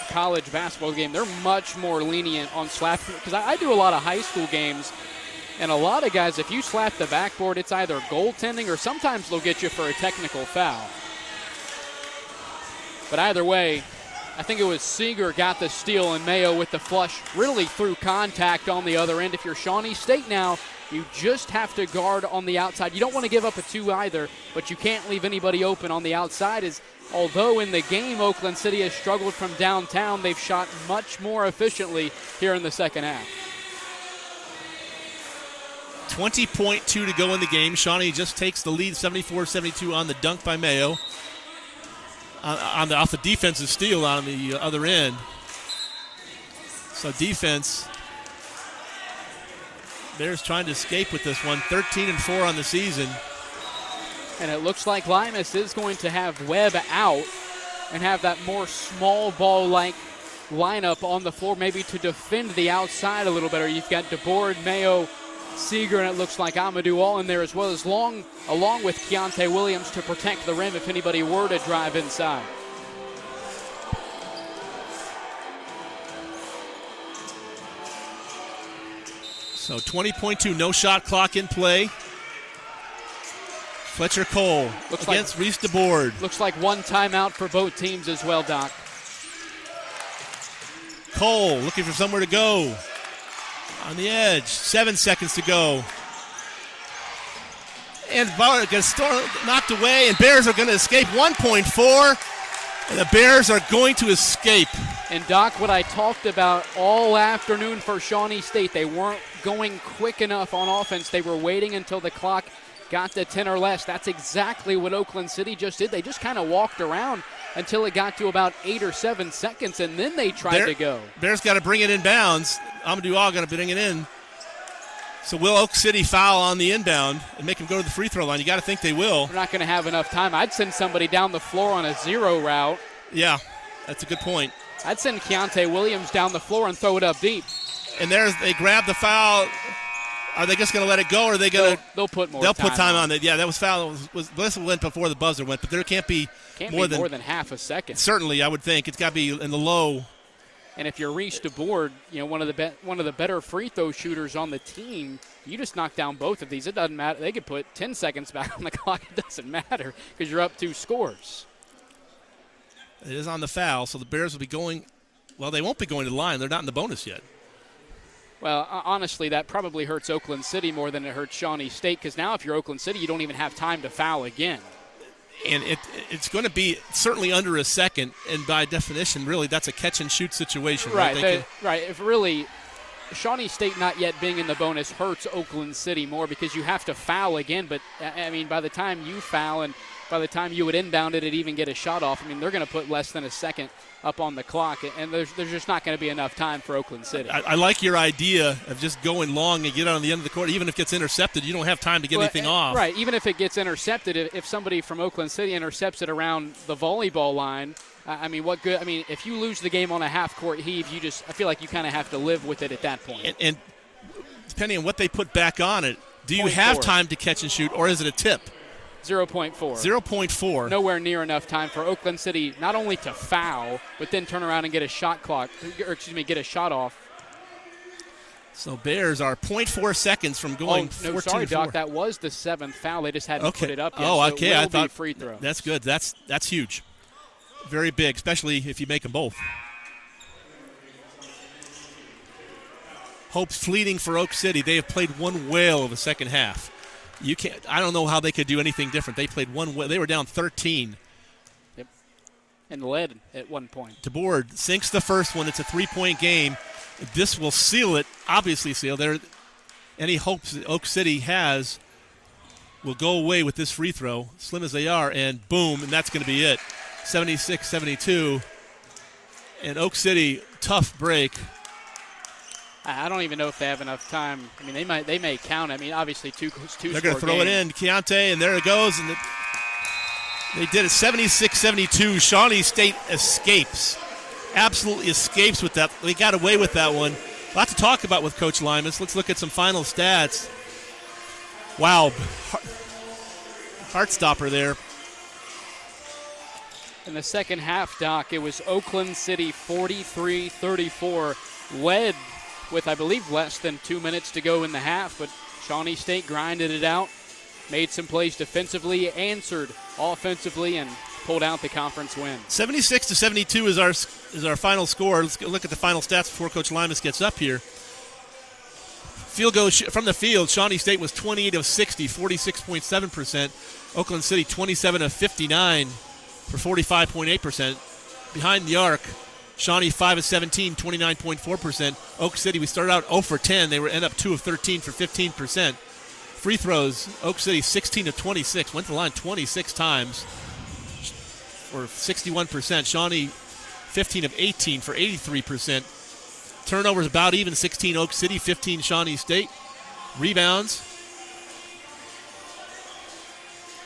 college basketball game, they're much more lenient on slapping. Because I do a lot of high school games, and a lot of guys, if you slap the backboard, it's either goaltending or sometimes they'll get you for a technical foul. But either way, I think it was Seeger got the steal and Mayo with the flush really through contact on the other end. If you're Shawnee State now, you just have to guard on the outside. You don't want to give up a 2 either, but you can't leave anybody open on the outside. Although in the game Oakland City has struggled from downtown, they've shot much more efficiently here in the second half. 20.2 to go in the game. Shawnee just takes the lead 74-72 on the dunk by Mayo. Off the defensive steal on the other end. So defense, Bears trying to escape with this one. 13-4 on the season. And it looks like Limas is going to have Webb out and have that more small ball-like lineup on the floor, maybe to defend the outside a little better. You've got DeBoard, Mayo, Seeger, and it looks like Amadou all in there, as well as along with Keontae Williams to protect the rim if anybody were to drive inside. So 20.2, no shot clock in play. Fletcher Cole against Reese DeBoard. Looks like one timeout for both teams as well, Doc. Cole looking for somewhere to go. On the edge, 7 seconds to go. And Bauer gets knocked away, and Bears are going to escape 1.4, and the Bears are going to escape. And, Doc, what I talked about all afternoon for Shawnee State, they weren't going quick enough on offense. They were waiting until the clock got to 10 or less. That's exactly what Oakland City just did. They just kind of walked around until it got to about 8 or 7 seconds, and then they tried to go. Bears got to bring it in bounds. Amadou All going to bring it in. So will Oak City foul on the inbound and make him go to the free throw line? You got to think they will. They're not going to have enough time. I'd send somebody down the floor on a zero route. Yeah, that's a good point. I'd send Keontae Williams down the floor and throw it up deep. And they grab the foul. Are they just going to let it go, or are they going to? They'll put more. They'll put time on it. Yeah, that was foul. This went before the buzzer went, but there can't be more than half a second. Certainly, I would think it's got to be in the low. And if you're Reese DeBoard, one of the better free throw shooters on the team, you just knock down both of these. It doesn't matter. They could put 10 seconds back on the clock. It doesn't matter because you're up 2 scores. It is on the foul, so the Bears will be going. Well, they won't be going to the line. They're not in the bonus yet. Well, honestly, that probably hurts Oakland City more than it hurts Shawnee State, because now if you're Oakland City, you don't even have time to foul again. And it's going to be certainly under a second, and by definition, really, that's a catch-and-shoot situation. Right. If really, Shawnee State not yet being in the bonus hurts Oakland City more because you have to foul again. But, I mean, by the time you foul and by the time you would inbound it and even get a shot off, I mean, they're going to put less than a second up on the clock, and there's just not going to be enough time for Oakland City. I like your idea of just going long and get on the end of the court. Even if it gets intercepted, you don't have time to get anything off. Right, even if it gets intercepted, if somebody from Oakland City intercepts it around the volleyball line, I mean, what good? I mean, if you lose the game on a half-court heave, I feel like you kind of have to live with it at that point. And depending on what they put back on it, do you have time to catch and shoot, or is it a tip? 0.4. 0.4. Nowhere near enough time for Oakland City not only to foul, but then turn around and get a shot off. So Bears are 0.4 seconds from going 14-4. No, sorry, Doc. That was the 7th foul. They just hadn't put it up yet. Oh, okay. So I thought free throw. That's good. That's huge. Very big, especially if you make them both. Hope's fleeting for Oak City. They have played one whale of the second half. You can't. I don't know how they could do anything different. They played one whale. They were down 13. Yep. And led at one point. DeBoard sinks the first one. It's a 3-point game. This will seal it, obviously seal. Any hopes that Oak City has will go away with this free throw, slim as they are, and boom, and that's going to be it. 76-72. And Oak City, tough break. I don't even know if they have enough time. I mean, they may count. I mean, obviously two. They're going to throw it in. Keontae, and there it goes. And they did it 76-72. Shawnee State escapes. Absolutely escapes with that. They got away with that one. A lot to talk about with Coach Limas. Let's look at some final stats. Wow. Heart stopper there. In the second half, Doc, it was Oakland City 43-34, led with, I believe, less than 2 minutes to go in the half, but Shawnee State grinded it out, made some plays defensively, answered offensively, and pulled out the conference win. 76-72 is our final score. Let's look at the final stats before Coach Limas gets up here. Field goal from the field, Shawnee State was 28 of 60, 46.7%. Oakland City 27 of 59 for 45.8%. Behind the arc, Shawnee 5 of 17, 29.4%. Oak City, we started out 0 for 10. They end up 2 of 13 for 15%. Free throws, Oak City 16 of 26, went to the line 26 times for 61%. Shawnee 15 of 18 for 83%. Turnovers about even, 16 Oak City, 15 Shawnee State. Rebounds,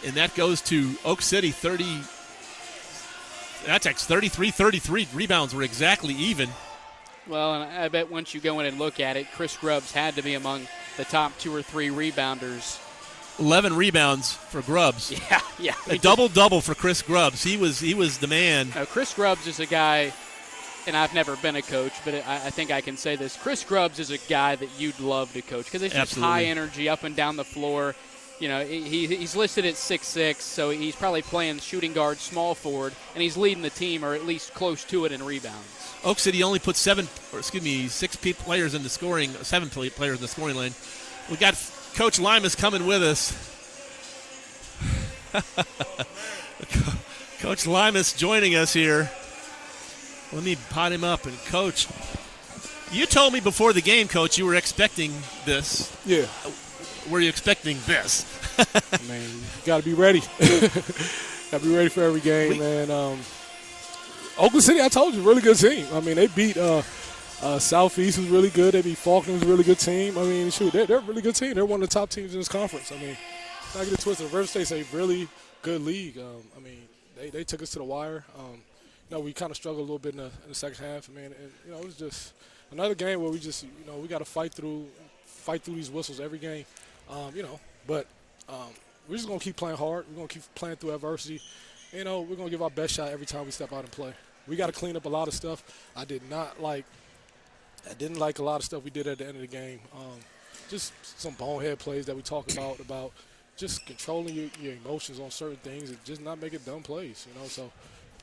and that goes to Oak City, 33-33. Rebounds were exactly even. Well, and I bet once you go in and look at it, Chris Grubbs had to be among the top 2 or 3 rebounders. 11 rebounds for Grubbs. Yeah. A double-double for Chris Grubbs. He was the man. Now, Chris Grubbs is a guy, and I've never been a coach, but I think I can say this. Chris Grubbs is a guy that you'd love to coach because it's just high energy up and down the floor. You know, he's listed at 6'6", so he's probably playing shooting guard, small forward, and he's leading the team, or at least close to it, in rebounds. Oak City only put 7 players in the scoring, 7 players in the scoring lane. We got Coach Limas coming with us. Coach Limas joining us here. Let me pot him up. And Coach, you told me before the game, Coach, you were expecting this. Yeah. Were you expecting this? Man, you got to be ready. Got to be ready for every game, man. Oakland City, I told you, really good team. I mean, they beat Southeast, was really good. They beat Faulkner, was a really good team. I mean, shoot, they're a really good team. They're one of the top teams in this conference. I mean, not get it twisted. River State's a really good league. I mean, they took us to the wire. You know, we kind of struggled a little bit in the second half. I mean, and, you know, it was just another game where we just, you know, we got to fight through these whistles every game. You know, but we're just going to keep playing hard. We're going to keep playing through adversity. You know, we're going to give our best shot every time we step out and play. We got to clean up a lot of stuff. I didn't like a lot of stuff we did at the end of the game. Just some bonehead plays that we talk about just controlling your emotions on certain things and just not making dumb plays, you know. So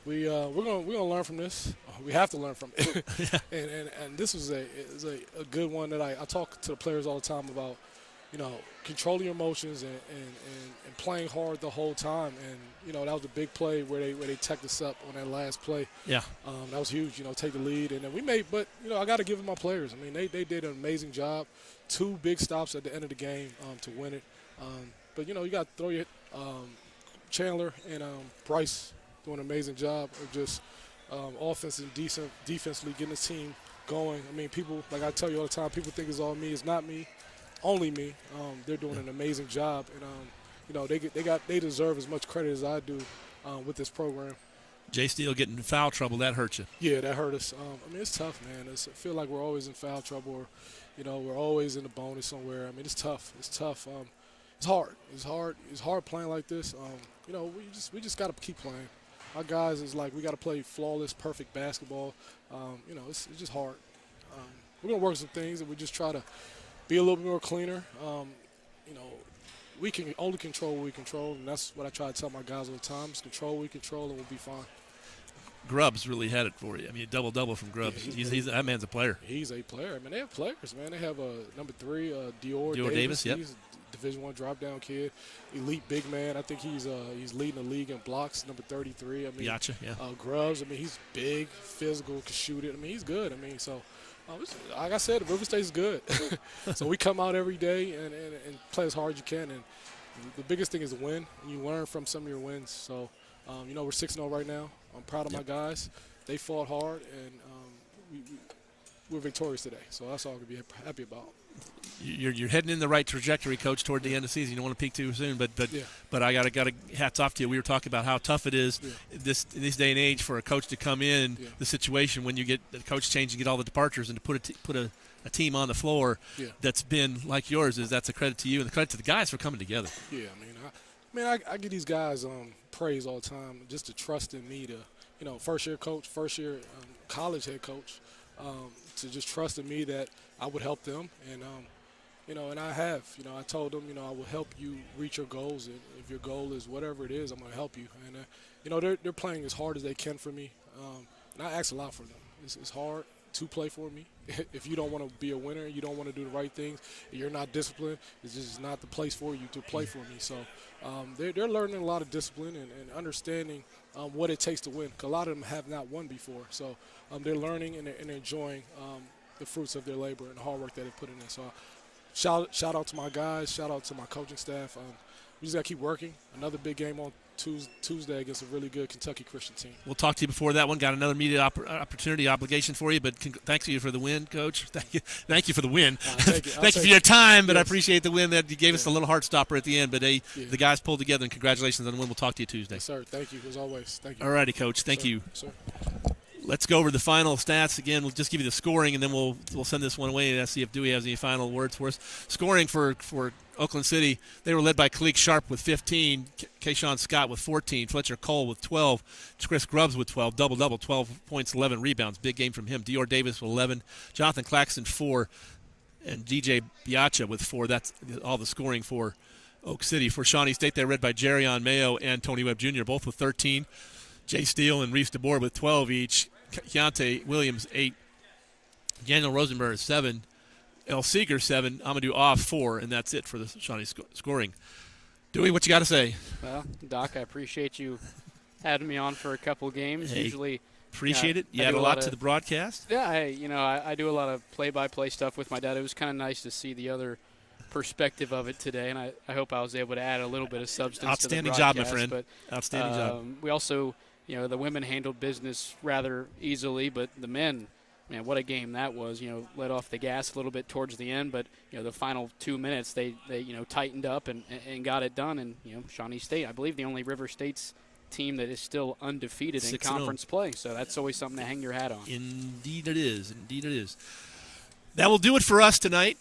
we're gonna learn from this. We have to learn from it. and this was a good one that I talk to the players all the time about. You know, controlling your emotions and playing hard the whole time. And, you know, that was a big play where they teched us up on that last play. Yeah. That was huge, you know, take the lead. And then but, you know, I got to give it my players. I mean, they did an amazing job. 2 big stops at the end of the game to win it. But, you know, you got to throw your Chandler and Bryce doing an amazing job of just offense and defensively getting the team going. I mean, people, like I tell you all the time, people think it's all me. It's not me. Only me. They're doing an amazing job, and you know they deserve as much credit as I do with this program. Jay Steele getting in foul trouble, that hurt you? Yeah, that hurt us. I mean, it's tough, man. I feel like we're always in foul trouble, or you know, we're always in the bonus somewhere. I mean, it's tough. It's tough. It's hard. It's hard. It's hard playing like this. You know, we just got to keep playing. Our guys is like we got to play flawless, perfect basketball. You know, it's just hard. we're gonna work some things, and we just try to be a little bit more cleaner. We can only control what we control, and that's what I try to tell my guys all the time: is control what we control, and we'll be fine. Grubbs really had it for you. I mean, double from Grubbs. He's that man's a player. He's a player. I mean, they have players, man. They have number 3, Dior Davis. Yep. He's a Division I drop-down kid, elite big man. I think he's leading the league in blocks, number 33. I mean, Gotcha, yeah. Grubbs. I mean, he's big, physical, can shoot it. I mean, he's good. I mean, so. Like I said, River State's good. So we come out every day and play as hard as you can. And the biggest thing is to win. And you learn from some of your wins. So, we're 6-0 right now. I'm proud of my guys. They fought hard, and we're victorious today. So that's all I can be happy about. You're heading in the right trajectory, Coach, toward the end of the season. You don't want to peak too soon, but I got hats off to you. We were talking about how tough it is in this day and age for a coach to come in the situation when you get the coach change and get all the departures, and to put a team on the floor that's been like yours. That's a credit to you and the credit to the guys for coming together. Yeah, I give these guys praise all the time, just to trust in me to, first year coach, college head coach, to just trust in me that I would help them, and and I have. I told them, I will help you reach your goals, and if your goal is whatever it is, I'm going to help you. And they're playing as hard as they can for me, and I ask a lot for them. It's hard to play for me. If you don't want to be a winner, you don't want to do the right things, you're not disciplined, it's just not the place for you to play for me. So they're learning a lot of discipline and understanding what it takes to win, because a lot of them have not won before. So they're learning and they're enjoying the fruits of their labor and the hard work that they put in there. So shout out to my guys, shout out to my coaching staff. We just got to keep working. Another big game on Tuesday against a really good Kentucky Christian team. We'll talk to you before that one. Got another media opportunity obligation for you, but thanks to you for the win, Coach. Thank you for the win. Thank you for your time, but I appreciate the win that you gave us a little heart stopper at the end. But the guys pulled together, and congratulations on the win. We'll talk to you Tuesday. Yes, sir. Thank you, as always. Thank you. All righty, Coach. Thank you. Sir. Let's go over the final stats again. We'll just give you the scoring, and then we'll send this one away and see if Dewey has any final words for us. Scoring for Oakland City, they were led by Kalik Sharp with 15, Kayshawn Scott with 14, Fletcher Cole with 12, Chris Grubbs with 12, double-double, 12 points, 11 rebounds. Big game from him. Dior Davis with 11, Jonathan Claxton 4, and DJ Biacha with 4. That's all the scoring for Oak City. For Shawnee State, they're led by Jerrion Mayo and Tony Webb Jr., both with 13. Jay Steele and Reese DeBoer with 12 each. Keontae Williams 8. Daniel Rosenberg 7. El Seeger 7. Amadou Off 4. And that's it for the Shawnee scoring. Dewey, what you got to say? Well, Doc, I appreciate you having me on for a couple games. Hey, usually appreciate it. You add a lot to the broadcast. Yeah, I do a lot of play-by-play stuff with my dad. It was kind of nice to see the other perspective of it today, and I hope I was able to add a little bit of substance to the broadcast. Outstanding job, my friend. But, outstanding job. We also, the women handled business rather easily, but the men, man, what a game that was. Let off the gas a little bit towards the end, but the final 2 minutes they tightened up and got it done. And Shawnee State, I believe, the only River State's team that is still undefeated in conference play. So that's always something to hang your hat on. Indeed it is. Indeed it is. That will do it for us tonight.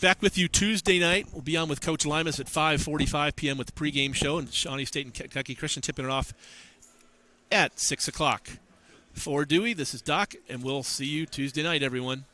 Back with you Tuesday night. We'll be on with Coach Limas at 5:45 p.m. with the pregame show, and Shawnee State and Kentucky Christian tipping it off at 6 o'clock. For Dewey, this is Doc, and we'll see you Tuesday night, everyone.